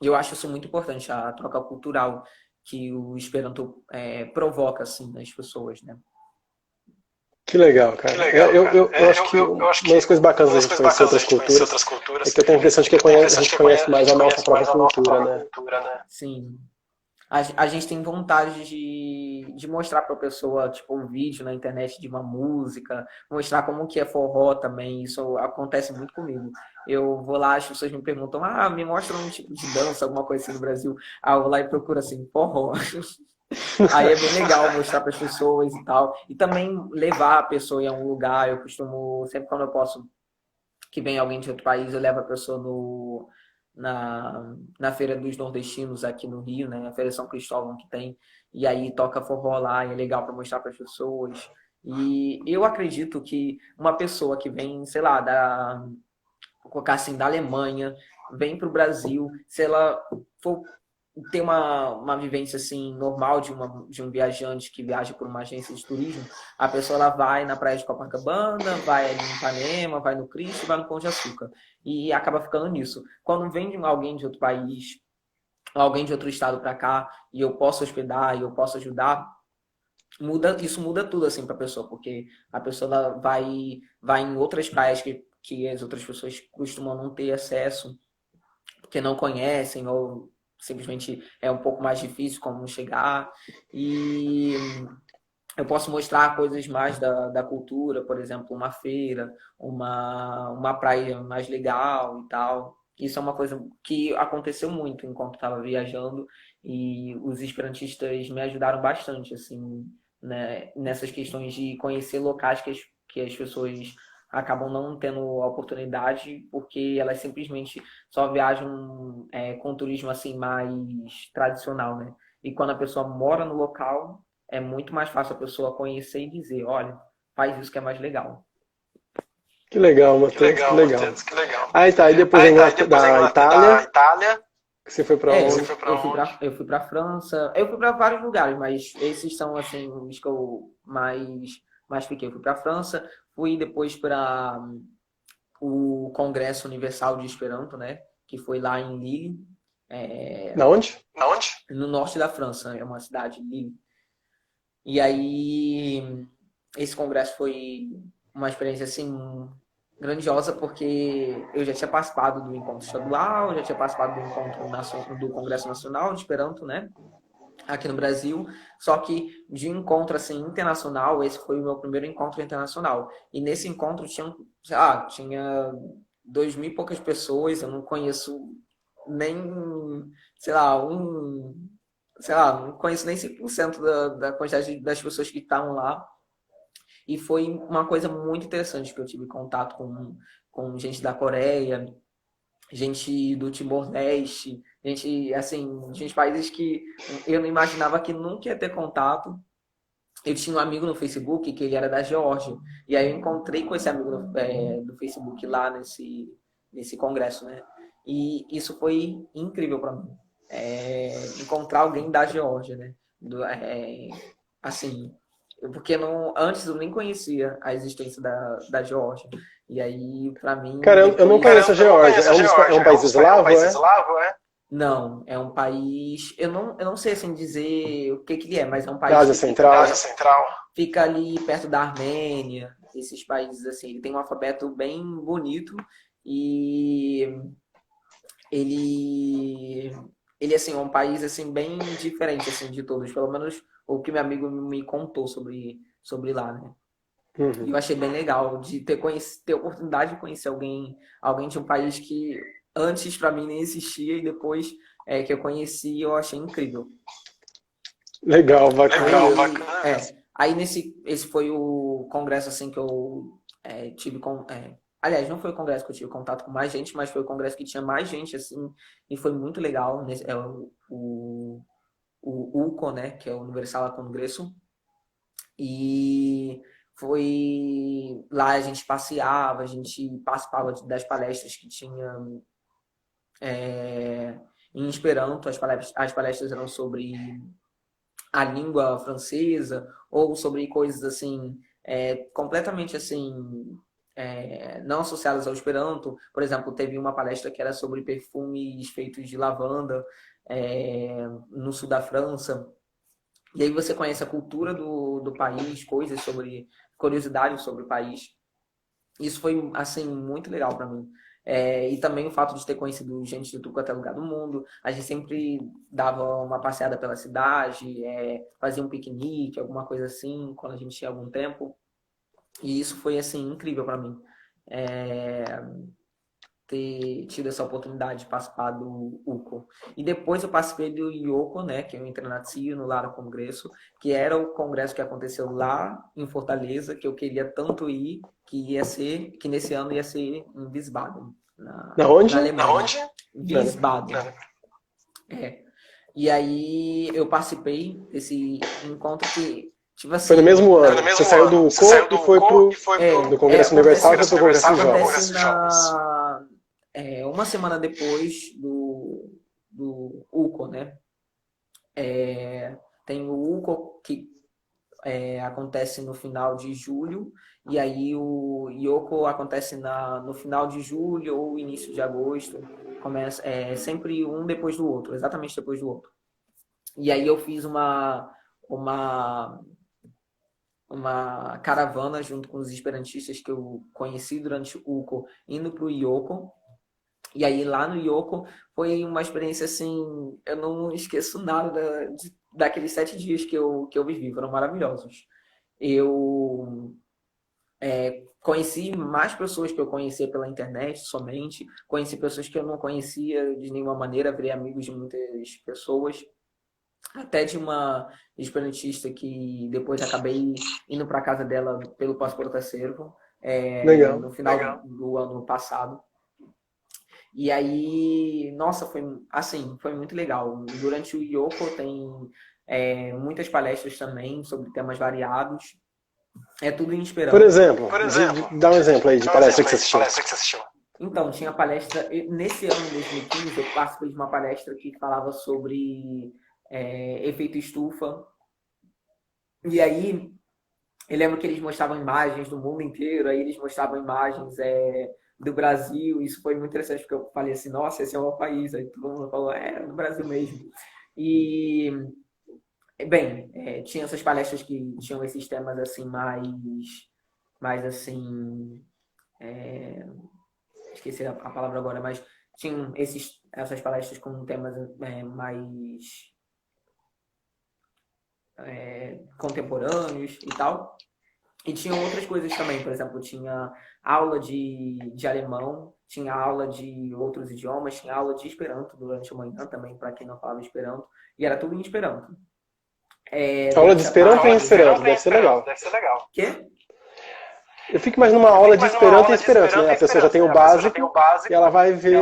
Speaker 2: E eu acho isso muito importante, a troca cultural que o Esperanto provoca assim nas pessoas, né?
Speaker 1: Que legal, cara. Eu acho que uma das coisas bacanas da gente conhecer outras culturas é que eu tenho a impressão de que a gente conhece mais a nossa própria cultura, né?
Speaker 2: Sim. A gente tem vontade de mostrar para a pessoa, tipo, um vídeo na internet de uma música, mostrar como que é forró também. Isso acontece muito comigo. Eu vou lá, as pessoas me perguntam, me mostra um tipo de dança, alguma coisa assim no Brasil. Eu vou lá e procuro assim, forró. Aí é bem legal mostrar para as pessoas e tal. E também levar a pessoa em algum lugar. Eu costumo, sempre quando eu posso, que vem alguém de outro país, eu levo a pessoa na Feira dos Nordestinos aqui no Rio, né? A Feira São Cristóvão que tem. E aí toca forró lá, e é legal para mostrar para as pessoas. E eu acredito que uma pessoa que vem, sei lá, vou colocar assim, da Alemanha, vem para o Brasil, se ela for ter uma vivência assim normal de um viajante que viaja por uma agência de turismo, a pessoa ela vai na praia de Copacabana, vai ali em Ipanema, vai no Cristo, vai no Pão de Açúcar e acaba ficando nisso. Quando vem alguém de outro país, alguém de outro estado para cá e eu posso hospedar e eu posso ajudar, isso muda tudo assim para a pessoa, porque a pessoa ela vai em outras praias que as outras pessoas costumam não ter acesso, porque não conhecem ou simplesmente é um pouco mais difícil como chegar. E eu posso mostrar coisas mais da cultura, por exemplo, uma feira, uma praia mais legal e tal. Isso é uma coisa que aconteceu muito enquanto estava viajando e os esperantistas me ajudaram bastante, assim, né, nessas questões de conhecer locais que as pessoas acabam não tendo a oportunidade porque elas simplesmente só viajam com turismo assim mais tradicional, né? E quando a pessoa mora no local, é muito mais fácil a pessoa conhecer e dizer, olha, faz isso que é mais legal.
Speaker 1: Que legal,
Speaker 3: Que
Speaker 1: Matheus, que
Speaker 3: legal,
Speaker 1: legal.
Speaker 3: Matheus, que legal.
Speaker 1: Ah, tá. E depois
Speaker 3: Ah, tá. E depois
Speaker 1: da
Speaker 3: da
Speaker 1: Itália,
Speaker 3: Itália,
Speaker 1: você foi pra
Speaker 2: É,
Speaker 3: você
Speaker 1: onde?
Speaker 3: foi pra onde?
Speaker 2: eu fui para França, eu fui para vários lugares, mas esses são assim os que eu mais fiquei. Eu fui para França, fui depois para o Congresso Universal de Esperanto, né, que foi lá em Lille,
Speaker 1: Na onde?
Speaker 3: Na onde?
Speaker 2: no norte da França, é uma cidade, Lille. E aí esse congresso foi uma experiência assim grandiosa porque eu já tinha participado do encontro estadual, já tinha participado do do Congresso Nacional de Esperanto, né? Aqui no Brasil, só que de encontro assim internacional, esse foi o meu primeiro encontro internacional. E nesse encontro tinha 2.000 e poucas pessoas, eu não conheço nem, sei lá, não conheço nem 5% da quantidade das pessoas que estavam lá. E foi uma coisa muito interessante que eu tive contato com gente da Coreia, gente do Timor-Leste, gente, assim, de países que eu não imaginava que nunca ia ter contato. Eu tinha um amigo no Facebook que ele era da Geórgia. E aí eu encontrei com esse amigo do Facebook lá nesse congresso, né? E isso foi incrível para mim. Encontrar alguém da Geórgia, né? Assim, porque não, antes eu nem conhecia a existência da Geórgia. E aí, para mim,
Speaker 1: Cara, eu não
Speaker 2: depois.
Speaker 1: conheço a
Speaker 3: Eu não
Speaker 1: Geórgia.
Speaker 3: conheço a
Speaker 1: É um
Speaker 3: Geórgia.
Speaker 1: país
Speaker 3: É um
Speaker 1: eslavo,
Speaker 3: país
Speaker 1: é?
Speaker 3: eslavo, é?
Speaker 2: Não, é um país. Eu não sei assim dizer o que que ele é, mas é um
Speaker 1: Da
Speaker 2: país
Speaker 1: Ásia
Speaker 2: que fica
Speaker 1: Central?
Speaker 3: Ásia Central.
Speaker 2: fica ali perto da Armênia, esses países assim. Ele tem um alfabeto bem bonito e ele ele assim é um país assim bem diferente assim de todos, pelo menos o que meu amigo me contou sobre lá, né? E
Speaker 1: Uhum.
Speaker 2: eu achei bem legal de ter a oportunidade de conhecer alguém de um país que antes para mim nem existia e depois que eu conheci, eu achei incrível.
Speaker 1: Legal, bacana
Speaker 3: Legal,
Speaker 1: mesmo.
Speaker 3: bacana mesmo.
Speaker 2: Aí esse foi o congresso assim que eu aliás, não foi o congresso que eu tive contato com mais gente, mas foi o congresso que tinha mais gente assim e foi muito legal. O UCO, né, que é o Universal Congresso, e foi lá a gente passeava, a gente participava das palestras que tinha em Esperanto. As palestras eram sobre a língua francesa ou sobre coisas assim completamente assim não associadas ao Esperanto. Por exemplo, teve uma palestra que era sobre perfumes feitos de lavanda no sul da França. E aí você conhece a cultura do país, coisas sobre curiosidades sobre o país. Isso foi assim muito legal para mim. E também o fato de ter conhecido gente de tudo quanto é lugar do mundo. A gente sempre dava uma passeada pela cidade, fazia um piquenique, alguma coisa assim, quando a gente tinha algum tempo. E isso foi assim incrível para mim. É, ter tido essa oportunidade de participar do UCO. E depois eu participei do IOCO, né, que é o Internacional lá no Congresso, que era o congresso que aconteceu lá em Fortaleza, que eu queria tanto ir, que nesse ano ia ser em Wiesbaden,
Speaker 1: Na
Speaker 2: na
Speaker 1: onde?
Speaker 2: Alemanha.
Speaker 3: Onde?
Speaker 1: Pera.
Speaker 2: Wiesbaden. É. E aí eu participei desse encontro que, tipo
Speaker 1: Foi no
Speaker 2: assim,
Speaker 1: mesmo
Speaker 3: Foi
Speaker 1: ano.
Speaker 3: no
Speaker 1: Você
Speaker 3: mesmo
Speaker 1: saiu
Speaker 3: ano.
Speaker 1: do
Speaker 3: Você
Speaker 1: UCO
Speaker 3: saiu
Speaker 1: e
Speaker 3: do
Speaker 1: foi
Speaker 3: UCO
Speaker 1: pro
Speaker 3: e foi pro
Speaker 1: do Congresso Universal e foi pro Congresso dos Jovens.
Speaker 2: acontece
Speaker 3: dos Jovens.
Speaker 2: uma semana depois do UCO, né? Tem o UCO que acontece no final de julho, e aí o IOCO acontece no final de julho ou início de agosto. Começa, sempre um depois do outro, exatamente depois do outro. E aí eu fiz uma, uma caravana junto com os esperantistas que eu conheci durante o UCO, indo para o IOCO. E aí lá no Yoko foi uma experiência assim, eu não esqueço nada daqueles 7 dias que eu vivi, foram maravilhosos. Eu conheci mais pessoas que eu conhecia pela internet somente, conheci pessoas que eu não conhecia de nenhuma maneira, virei amigos de muitas pessoas, até de uma esperantista que depois acabei indo para casa dela pelo Passaporte Acervo.
Speaker 1: Legal.
Speaker 2: no final do ano passado. E aí, nossa, foi assim, foi muito legal. Durante o Yoko tem muitas palestras também sobre temas variados. É tudo em
Speaker 1: Por
Speaker 2: Esperanto.
Speaker 1: exemplo, dá um exemplo aí de palestra que você assistiu.
Speaker 2: Então, tinha palestra. Nesse ano, 2015, eu participei de uma palestra que falava sobre efeito estufa. E aí, eu lembro que eles mostravam imagens do mundo inteiro, aí eles mostravam imagens do Brasil. Isso foi muito interessante, porque eu falei assim: nossa, esse é o meu país. Aí todo mundo falou: é, do Brasil mesmo. E, bem, tinha essas palestras que tinham esses temas assim, mais assim. Esqueci a palavra agora, mas tinham essas palestras com temas mais contemporâneos e tal. E tinham outras coisas também, por exemplo, tinha aula de alemão, tinha aula de outros idiomas, tinha aula de Esperanto durante a manhã também, para quem não falava Esperanto, e era tudo em Esperanto.
Speaker 1: Aula de
Speaker 2: Durante a
Speaker 1: Esperanto em
Speaker 2: tarde.
Speaker 1: Esperanto, deve ser legal.
Speaker 2: Quê?
Speaker 1: Eu fico mais numa aula de Esperanto em Esperanto, né? A pessoa já tem o básico e ela vai ver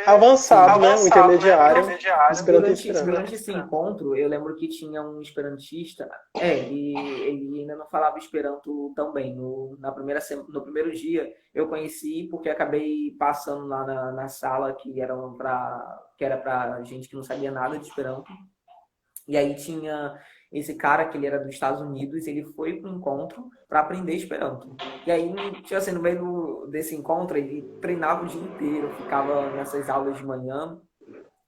Speaker 1: avançado, né? O intermediário de Esperanto em Esperanto.
Speaker 2: Durante esse encontro, eu lembro que tinha um esperantista, e ele ainda não falava Esperanto tão bem. No primeiro dia, eu conheci porque acabei passando lá na sala que era para gente que não sabia nada de Esperanto. E aí tinha esse cara que ele era dos Estados Unidos, ele foi para um encontro para aprender Esperanto. E aí, assim, no meio desse encontro, ele treinava o dia inteiro, ficava nessas aulas de manhã.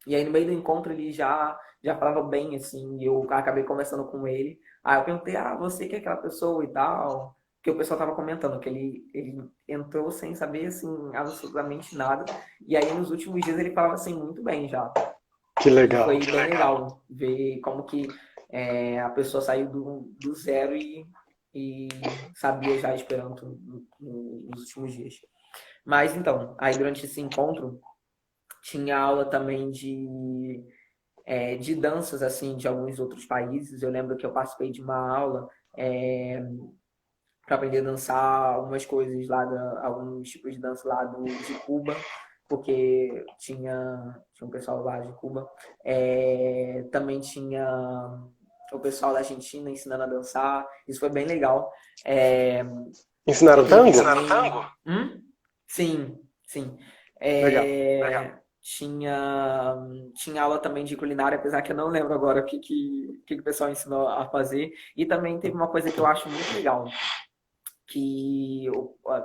Speaker 2: E aí, no meio do encontro, ele já falava bem, assim, e eu acabei conversando com ele. Aí eu perguntei, você que é aquela pessoa e tal? Porque o pessoal tava comentando que ele entrou sem saber, assim, absolutamente nada. E aí, nos últimos dias, ele falava, assim, muito bem já.
Speaker 1: Que
Speaker 2: E
Speaker 1: legal.
Speaker 2: foi bem legal ver como que a pessoa saiu do zero e sabia já Esperanto nos últimos dias. Mas então, aí durante esse encontro tinha aula também de danças assim de alguns outros países. Eu lembro que eu participei de uma aula para aprender a dançar algumas coisas lá, alguns tipos de dança lá de Cuba, porque tinha um pessoal lá de Cuba. Também tinha o pessoal da Argentina ensinando a dançar. Isso foi bem legal.
Speaker 1: Ensinaram
Speaker 2: Teve
Speaker 1: tango?
Speaker 2: também... Sim, sim.
Speaker 1: Legal.
Speaker 2: Tinha aula também de culinária, apesar que eu não lembro agora o que o pessoal ensinou a fazer. E também teve uma coisa que eu acho muito legal, que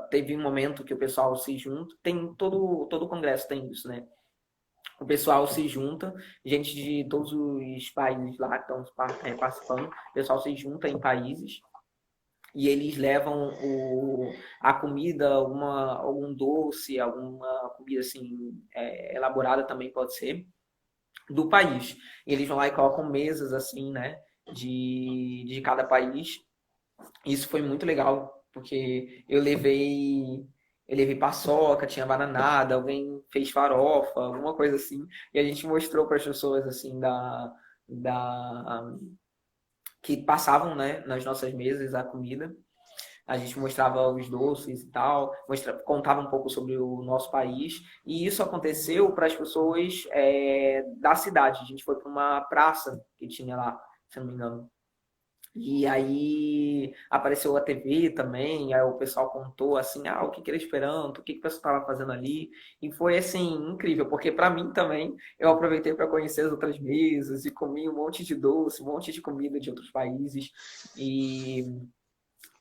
Speaker 2: teve um momento que o pessoal se junta, tem todo congresso tem isso, né? O pessoal se junta, gente de todos os países lá que estão participando, o pessoal se junta em países e eles levam a comida, algum doce, alguma comida assim elaborada também pode ser, do país. E eles vão lá e colocam mesas assim, né, de cada país. Isso foi muito legal, porque eu levei paçoca, tinha bananada, alguém fez farofa, alguma coisa assim, e a gente mostrou para as pessoas assim da que passavam, né, nas nossas mesas a comida. A gente mostrava os doces e tal, contava um pouco sobre o nosso país, e isso aconteceu para as pessoas da cidade. A gente foi para uma praça que tinha lá, se não me engano. E aí apareceu a TV também, aí o pessoal contou assim, o que era Esperanto, o que o pessoal estava fazendo ali. E foi assim, incrível, porque para mim também eu aproveitei para conhecer as outras mesas e comi um monte de doce, um monte de comida de outros países. E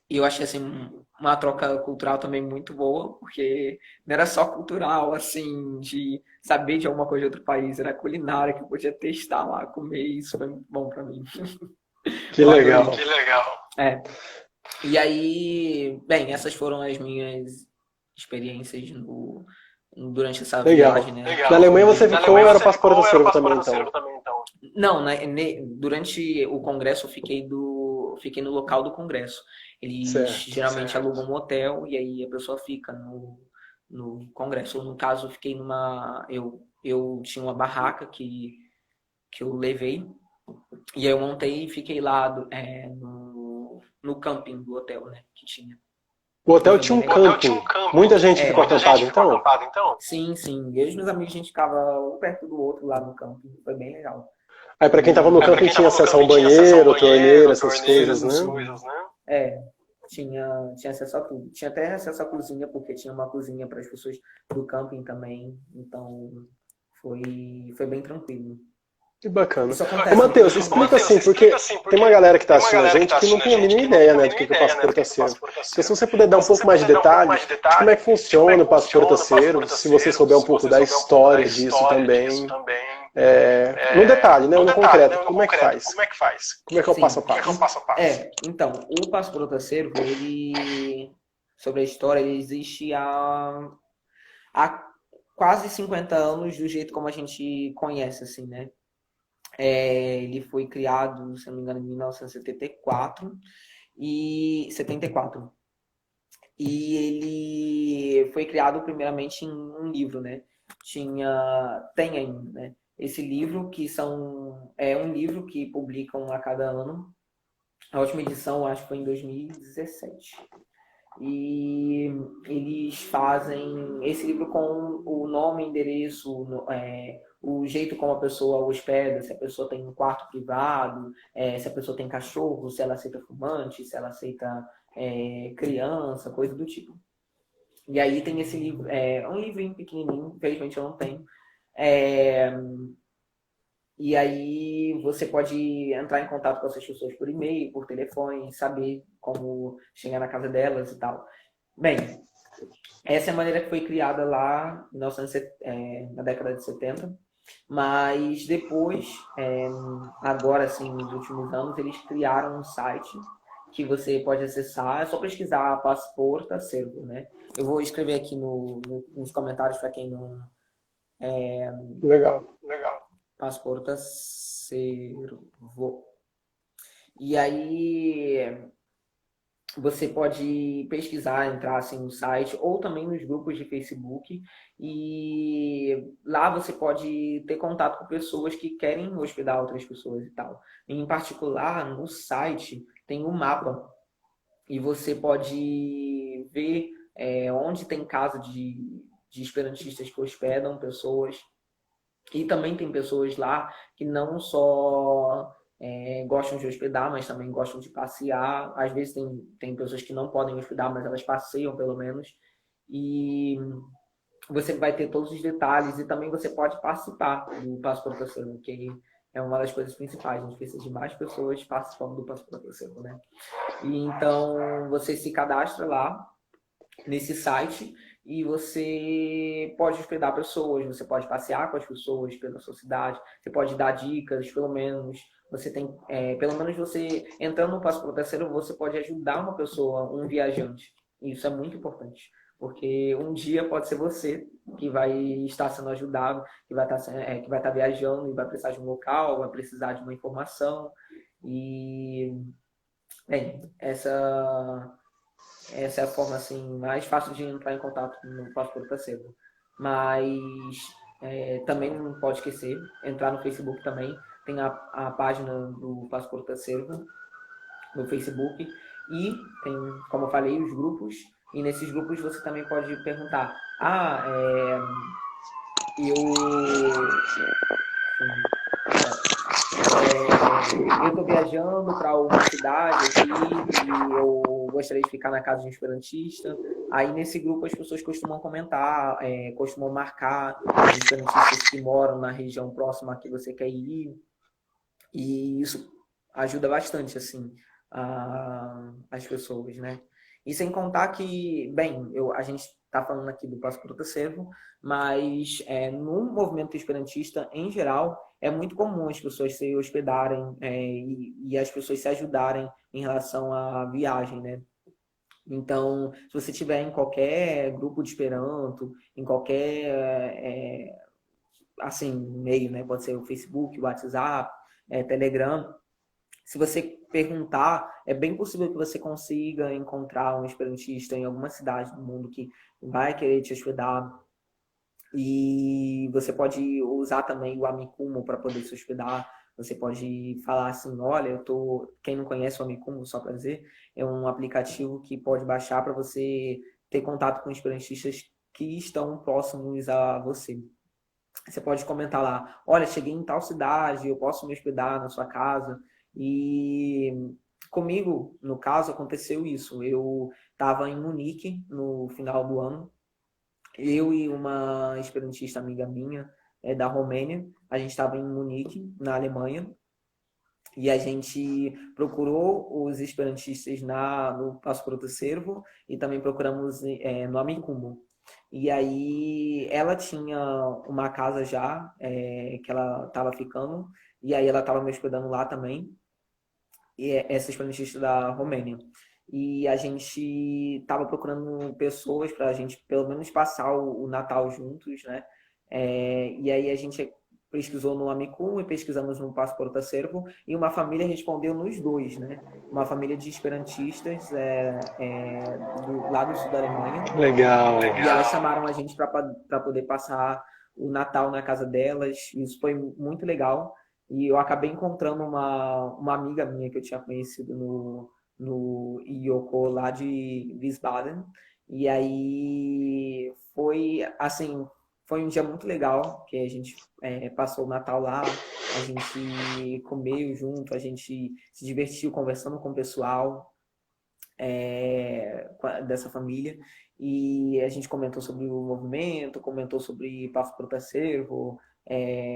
Speaker 2: eu achei assim uma troca cultural também muito boa, porque não era só cultural, assim, de saber de alguma coisa de outro país, era culinária que eu podia testar lá, comer, isso foi muito bom para mim.
Speaker 1: Que
Speaker 2: Eu adorei.
Speaker 1: legal.
Speaker 2: É. E aí, bem, essas foram as minhas experiências durante essa
Speaker 1: Legal.
Speaker 2: viagem, né?
Speaker 1: Na Alemanha você ficou, era passaporte europeu também, então.
Speaker 2: Não, né, durante o congresso eu fiquei no local do congresso. Eles
Speaker 1: Certo.
Speaker 2: geralmente alugam um hotel e aí a pessoa fica no congresso. No caso, eu fiquei eu tinha uma barraca que eu levei e aí eu montei e fiquei lá no camping do hotel, né, que tinha.
Speaker 1: O hotel
Speaker 2: Coisa
Speaker 1: tinha
Speaker 2: bem
Speaker 1: um
Speaker 2: legal.
Speaker 1: camping. Muita gente ficou acampada, então?
Speaker 2: Sim, sim. Eu e os meus amigos, a gente ficava um perto do outro lá no camping. Foi bem legal.
Speaker 1: Aí pra quem tava no
Speaker 2: E
Speaker 1: camping tinha acesso a um banheiro, torneira, essas coisas,
Speaker 2: sim,
Speaker 1: né?
Speaker 2: sim. É, tinha acesso a tudo. Tinha até acesso à cozinha, porque tinha uma cozinha para as pessoas do camping também. Então, foi bem tranquilo.
Speaker 1: Que bacana.
Speaker 2: Isso
Speaker 1: Ô,
Speaker 2: acontece
Speaker 1: Matheus,
Speaker 2: muito.
Speaker 1: explica assim, porque tem uma galera que tá assistindo a gente que não tem a mínima ideia, né, do que é o Passaporto Acervo. Então, se você puder dar um pouco mais de detalhe de como é que funciona o Passaporto Acervo, se você souber um pouco da história disso também, no detalhe, né, no concreto, como é que faz? Como é que é o passo a
Speaker 2: Sim.
Speaker 1: passo?
Speaker 2: Então, o Passaporto Acervo, sobre a história, ele existe há quase 50 anos do jeito como a gente conhece, assim, né? Ele foi criado, se não me engano, em 1974 e 74. E ele foi criado primeiramente em um livro, né? Tem ainda, né? Esse livro é um livro que publicam a cada ano. A última edição, acho que foi em 2017. E eles fazem esse livro com o nome, endereço, o jeito como a pessoa hospeda, se a pessoa tem um quarto privado, se a pessoa tem cachorro, se ela aceita fumante, se ela aceita criança, coisa do tipo. E aí tem esse livro, é um livrinho pequenininho, infelizmente eu não tenho. É, e aí você pode entrar em contato com essas pessoas por e-mail, por telefone, saber como chegar na casa delas e tal. Bem, essa é a maneira que foi criada lá na década de 70, mas depois, agora sim, nos últimos anos, eles criaram um site que você pode acessar, é só pesquisar Passaporto Acervo, né? Eu vou escrever aqui nos comentários para quem não...
Speaker 1: Legal.
Speaker 2: Passaporto Acervo. E aí você pode pesquisar, entrar assim no site ou também nos grupos de Facebook e lá você pode ter contato com pessoas que querem hospedar outras pessoas e tal. Em particular, no site tem um mapa e você pode ver onde tem casa de esperantistas que hospedam pessoas. E também tem pessoas lá que não só gostam de hospedar, mas também gostam de passear. Às vezes tem pessoas que não podem hospedar, mas elas passeiam pelo menos. E você vai ter todos os detalhes e também você pode participar do Passaporto Acervo, que é uma das coisas principais. A gente precisa de mais pessoas participando do Passaporto Acervo, né? E então você se cadastra lá nesse site e você pode hospedar pessoas, você pode passear com as pessoas pela sua cidade, você pode dar dicas, pelo menos você tem, pelo menos você entrando no Passaporto Terceiro, você pode ajudar uma pessoa, um viajante. E isso é muito importante, porque um dia pode ser você que vai estar sendo ajudado, que vai estar viajando e vai precisar de um local, vai precisar de uma informação e bem, essa é a forma assim, mais fácil de entrar em contato no Passaporto Acervo. Mas também não pode esquecer, entrar no Facebook também. Tem a página do Passaporto Acervo no Facebook. E tem, como eu falei, os grupos. E nesses grupos você também pode perguntar: eu estou viajando para uma cidade aqui e eu gostaria de ficar na casa de um esperantista. Aí nesse grupo as pessoas costumam comentar, costumam marcar os esperantistas que moram na região próxima a que você quer ir. E isso ajuda bastante, assim, as pessoas, né? E sem contar que, bem, a gente está falando aqui do Passaporto Acervo, mas no movimento esperantista, em geral, é muito comum as pessoas se hospedarem e as pessoas se ajudarem em relação à viagem, né? Então, se você tiver em qualquer grupo de Esperanto, em qualquer assim, meio, né? Pode ser o Facebook, o WhatsApp, Telegram. Se você perguntar, é bem possível que você consiga encontrar um esperantista em alguma cidade do mundo que vai querer te hospedar. E você pode usar também o Amicumo para poder se hospedar. Você pode falar assim, olha, quem não conhece o Amikumu, só para dizer, é um aplicativo que pode baixar para você ter contato com esperantistas que estão próximos a você. Você pode comentar lá, olha, cheguei em tal cidade, eu posso me hospedar na sua casa. E comigo, no caso, aconteceu isso. Eu estava em Munique no final do ano. Eu e uma esperantista amiga minha, da Romênia, a gente estava em Munique, na Alemanha, e a gente procurou os esperantistas no Passo Porto Cervo e também procuramos no Amikumu. E aí ela tinha uma casa já que ela estava ficando, e aí ela estava me hospedando lá também, e essa esperantista da Romênia. E a gente estava procurando pessoas para a gente pelo menos passar o Natal juntos, né? E aí a gente pesquisou no Amicum e pesquisamos no Passaporto Acervo, e uma família respondeu nos dois, né? Uma família de esperantistas lá do sul da Alemanha.
Speaker 1: Legal.
Speaker 2: E elas chamaram a gente para poder passar o Natal na casa delas. Isso foi muito legal. E eu acabei encontrando uma amiga minha que eu tinha conhecido no Ioko, lá de Wiesbaden. E aí foi, assim, foi um dia muito legal, que a gente passou o Natal lá, a gente comeu junto, a gente se divertiu conversando com o pessoal dessa família, e a gente comentou sobre o movimento, comentou sobre Passo Pro Acervo,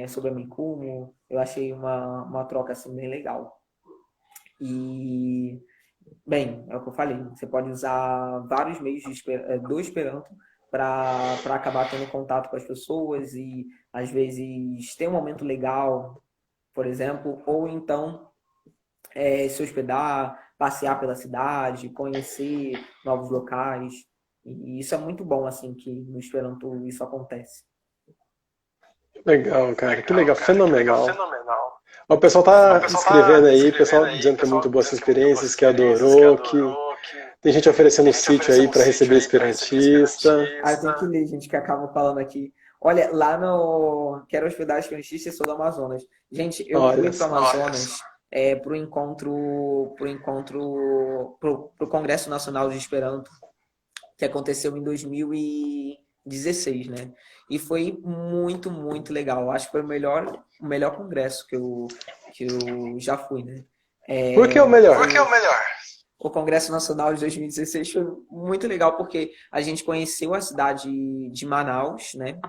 Speaker 2: sobre a Mikumo. Eu achei uma troca assim bem legal. E, bem, é o que eu falei, você pode usar vários meios do Esperanto para acabar tendo contato com as pessoas e, às vezes, ter um momento legal, por exemplo, ou então se hospedar, passear pela cidade, conhecer novos locais. E isso é muito bom, assim, que no Esperanto isso acontece.
Speaker 1: Legal, cara. Que legal. Fenomenal. O pessoal tá escrevendo aí, o pessoal dizendo que é muito boa essa experiência, que adorou, que tem gente oferecendo sítio aí para receber esperantista.
Speaker 2: Ah, tem que ler, gente, que acaba falando aqui. Olha, lá no Quero Hospedar Esperantista, sou do Amazonas. Gente, eu fui para o Amazonas pro Congresso Nacional de Esperanto, que aconteceu em 2016, né? E foi muito, muito legal. Acho que foi o melhor congresso que eu já fui, né?
Speaker 1: Por que o melhor?
Speaker 2: O Congresso Nacional de 2016 foi muito legal porque a gente conheceu a cidade de Manaus, né?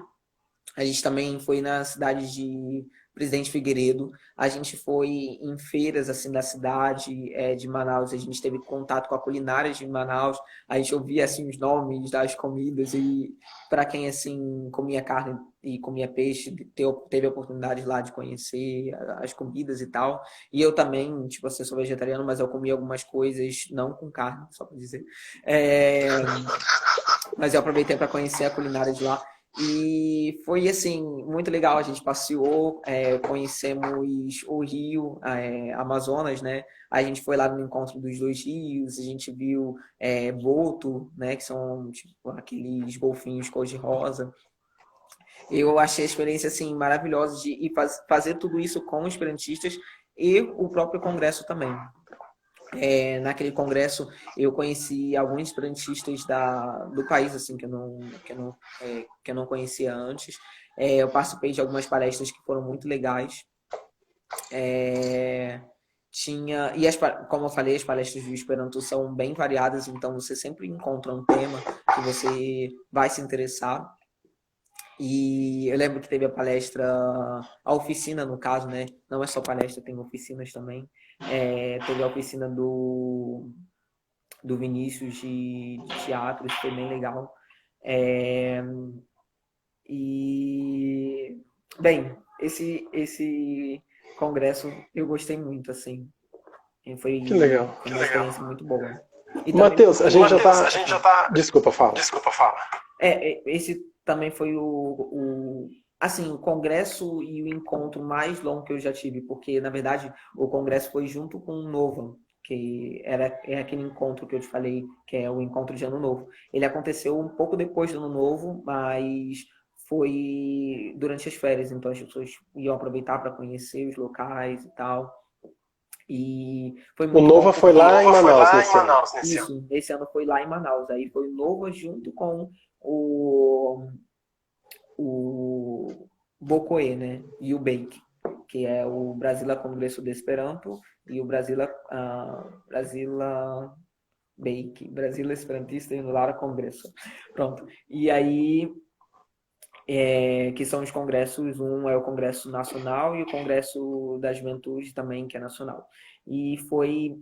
Speaker 2: A gente também foi na cidade de Presidente Figueiredo. A gente foi em feiras assim da cidade de Manaus. A gente teve contato com a culinária de Manaus. A gente ouvia assim os nomes das comidas, e para quem assim comia carne e comia peixe, teve a oportunidade lá de conhecer as comidas e tal. E eu também, tipo assim, sou vegetariano, mas eu comi algumas coisas não com carne, só para dizer. Mas eu aproveitei para conhecer a culinária de lá. E foi, assim, muito legal. A gente passeou, conhecemos o Rio, Amazonas, né? A gente foi lá no encontro dos dois rios, a gente viu boto, né? Que são, tipo, aqueles golfinhos cor-de-rosa. Eu achei a experiência, assim, maravilhosa de fazer tudo isso com os esperantistas e o próprio congresso também. Naquele congresso eu conheci alguns esperantistas do país assim que eu não conhecia antes. Eu participei de algumas palestras que foram muito legais. Como eu falei, as palestras do Esperanto são bem variadas, então você sempre encontra um tema que você vai se interessar. E eu lembro que teve a palestra, a oficina no caso, né? Não é só palestra, tem oficinas também. Teve a oficina do Vinícius de teatro, isso foi bem legal. E, bem, esse congresso eu gostei muito, assim. Foi
Speaker 1: Que legal.
Speaker 2: uma experiência muito boa.
Speaker 1: Matheus, a gente já tá... Desculpa, fala.
Speaker 2: Esse também foi assim, o congresso e o encontro mais longo que eu já tive, porque, na verdade, o congresso foi junto com o Nova, que é aquele encontro que eu te falei, que é o encontro de Ano Novo. Ele aconteceu um pouco depois do Ano Novo, mas foi durante as férias, então as pessoas iam aproveitar para conhecer os locais e tal. E foi
Speaker 1: O
Speaker 2: muito bom
Speaker 1: Nova foi
Speaker 2: porque
Speaker 1: lá em Manaus nesse ano.
Speaker 2: isso, esse ano foi lá em Manaus. Aí foi o Nova junto com o, o Bocoê, né? E o Bake, que é o Brasília Congresso de Esperanto e o Brasília Bake, Brasília Esperantista e o Lara Congresso. Pronto. E aí, que são os congressos, um é o Congresso Nacional e o Congresso da Juventude também, que é nacional. E foi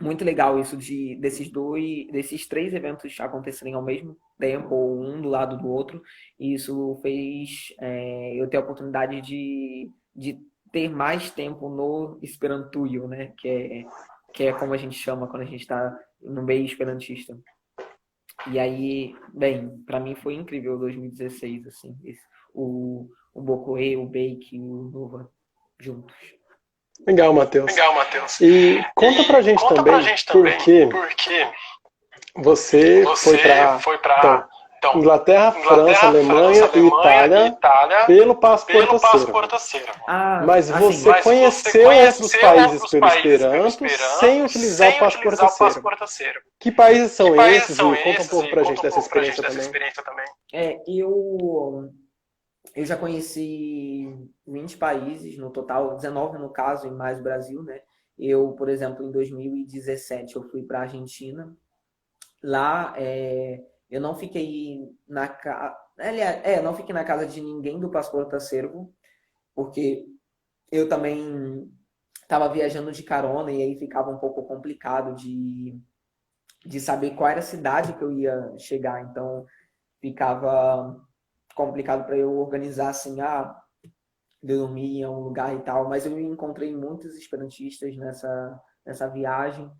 Speaker 2: muito legal isso desses três eventos acontecerem ao mesmo tempo, ou um do lado do outro. E isso fez eu ter a oportunidade de ter mais tempo no Esperantuio, né? Que é como a gente chama quando a gente está no meio esperantista. E aí, bem, para mim foi incrível 2016, assim, o Bocoê, o Bake e o Nova juntos.
Speaker 1: Legal, Matheus. E conta pra gente também porque você foi para Inglaterra, França, Alemanha e Itália pelo Passaporto Terceiro. Mas você conheceu outros países pelo Esperanto sem utilizar o Passaporto Terceiro. Que países são esses? E conta um pouco pra gente dessa experiência também.
Speaker 2: Eu já conheci 20 países no total, 19 no caso, e mais o Brasil, né? Eu, por exemplo, em 2017, eu fui para a Argentina. Lá, eu não fiquei na casa... não fiquei na casa de ninguém do Passaporte Acervo, porque eu também estava viajando de carona e aí ficava um pouco complicado de saber qual era a cidade que eu ia chegar. Então, ficava complicado para eu organizar assim, de dormir em um lugar e tal, mas eu encontrei muitos esperantistas nessa viagem.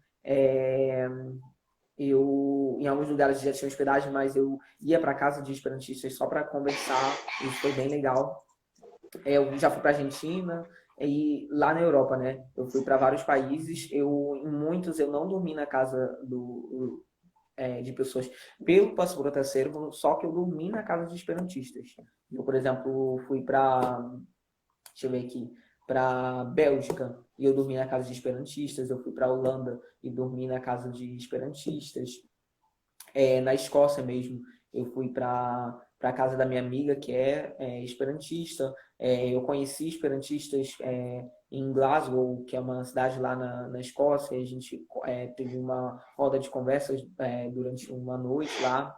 Speaker 2: Eu, em alguns lugares já tinha hospedagem, mas eu ia para casa de esperantistas só para conversar, isso foi bem legal. Eu já fui para Argentina e lá na Europa, né? Eu fui para vários países, em muitos eu não dormi na casa de pessoas pelo Passaporte Acervo, só que eu dormi na casa de esperantistas. Eu, por exemplo, fui para, deixa eu ver aqui, para Bélgica e eu dormi na casa de esperantistas. Eu fui para Holanda e dormi na casa de esperantistas. Na Escócia mesmo, eu fui para a casa da minha amiga que é esperantista. Eu conheci esperantistas em Glasgow, que é uma cidade lá na Escócia. A gente teve uma roda de conversas durante uma noite lá.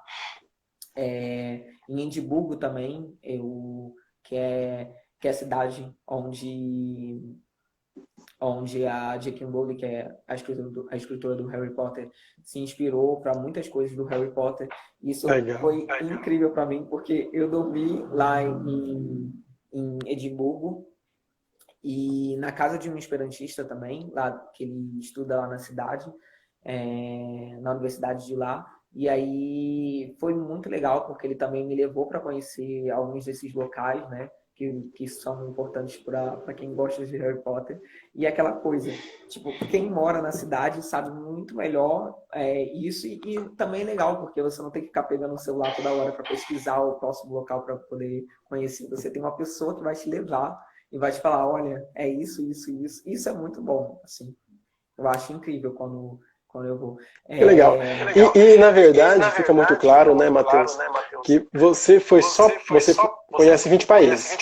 Speaker 2: Em Edimburgo também, que é a cidade onde a J.K. Rowling, que é a escritora do Harry Potter, se inspirou para muitas coisas do Harry Potter. Isso foi incrível para mim, porque eu dormi lá em Edimburgo e na casa de um esperantista também, lá que ele estuda lá na cidade, na universidade de lá. E aí foi muito legal, porque ele também me levou para conhecer alguns desses locais, né? Que são importantes para quem gosta de Harry Potter. E aquela coisa, tipo, quem mora na cidade sabe muito melhor isso. E também é legal, porque você não tem que ficar pegando o celular toda hora para pesquisar o próximo local para poder conhecer. Você tem uma pessoa que vai te levar e vai te falar, olha, é isso, isso, isso. Isso é muito bom, assim. Eu acho incrível quando eu vou.
Speaker 1: Que legal. Na verdade, fica muito claro, né, Matheus, que você conhece 20 países.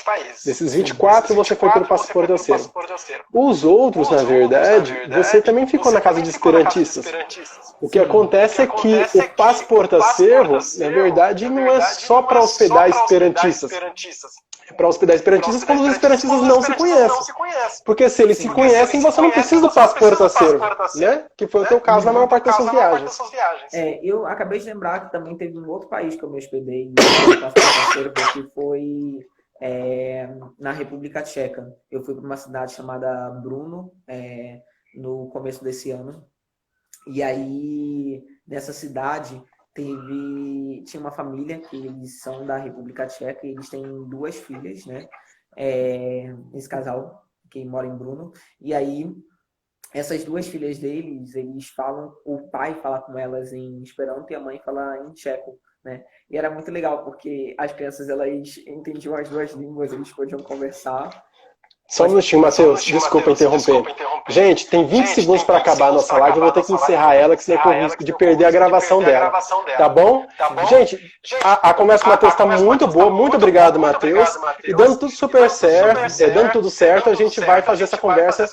Speaker 1: Desses 24, você foi pelo Passaporte Terceiro. Os outros, na verdade, você também ficou na casa de esperantistas. O que acontece é que o Passaporte Terceiro, na verdade, não é só para hospedar esperantistas. É para hospedar esperantistas quando os esperantistas não se conhecem. Porque se eles se conhecem, você não precisa do Passaporte Terceiro, né? Que foi o teu caso na maior parte das suas viagens.
Speaker 2: Eu acabei de lembrar que também teve um outro país que eu me hospedei no Passaporte Terceiro, que foi na República Tcheca. Eu fui para uma cidade chamada Brno, no começo desse ano. E aí, nessa cidade, tinha uma família que eles são da República Tcheca e eles têm duas filhas, né? Esse casal que mora em Brno. E aí, essas duas filhas deles, eles falam, o pai fala com elas em esperanto e a mãe fala em tcheco, né? E era muito legal, porque as crianças, elas entendiam as duas línguas, eles podiam conversar.
Speaker 1: Só um minutinho, Matheus, desculpa interromper. Gente, tem 20 segundos para acabar a nossa live, eu vou ter que encerrar ela, que senão eu corro o risco de perder a gravação dela. Tá bom? Gente, a conversa com o Matheus está muito boa, muito obrigado, Matheus. E dando tudo super certo, dando tudo certo, a gente vai fazer essa conversa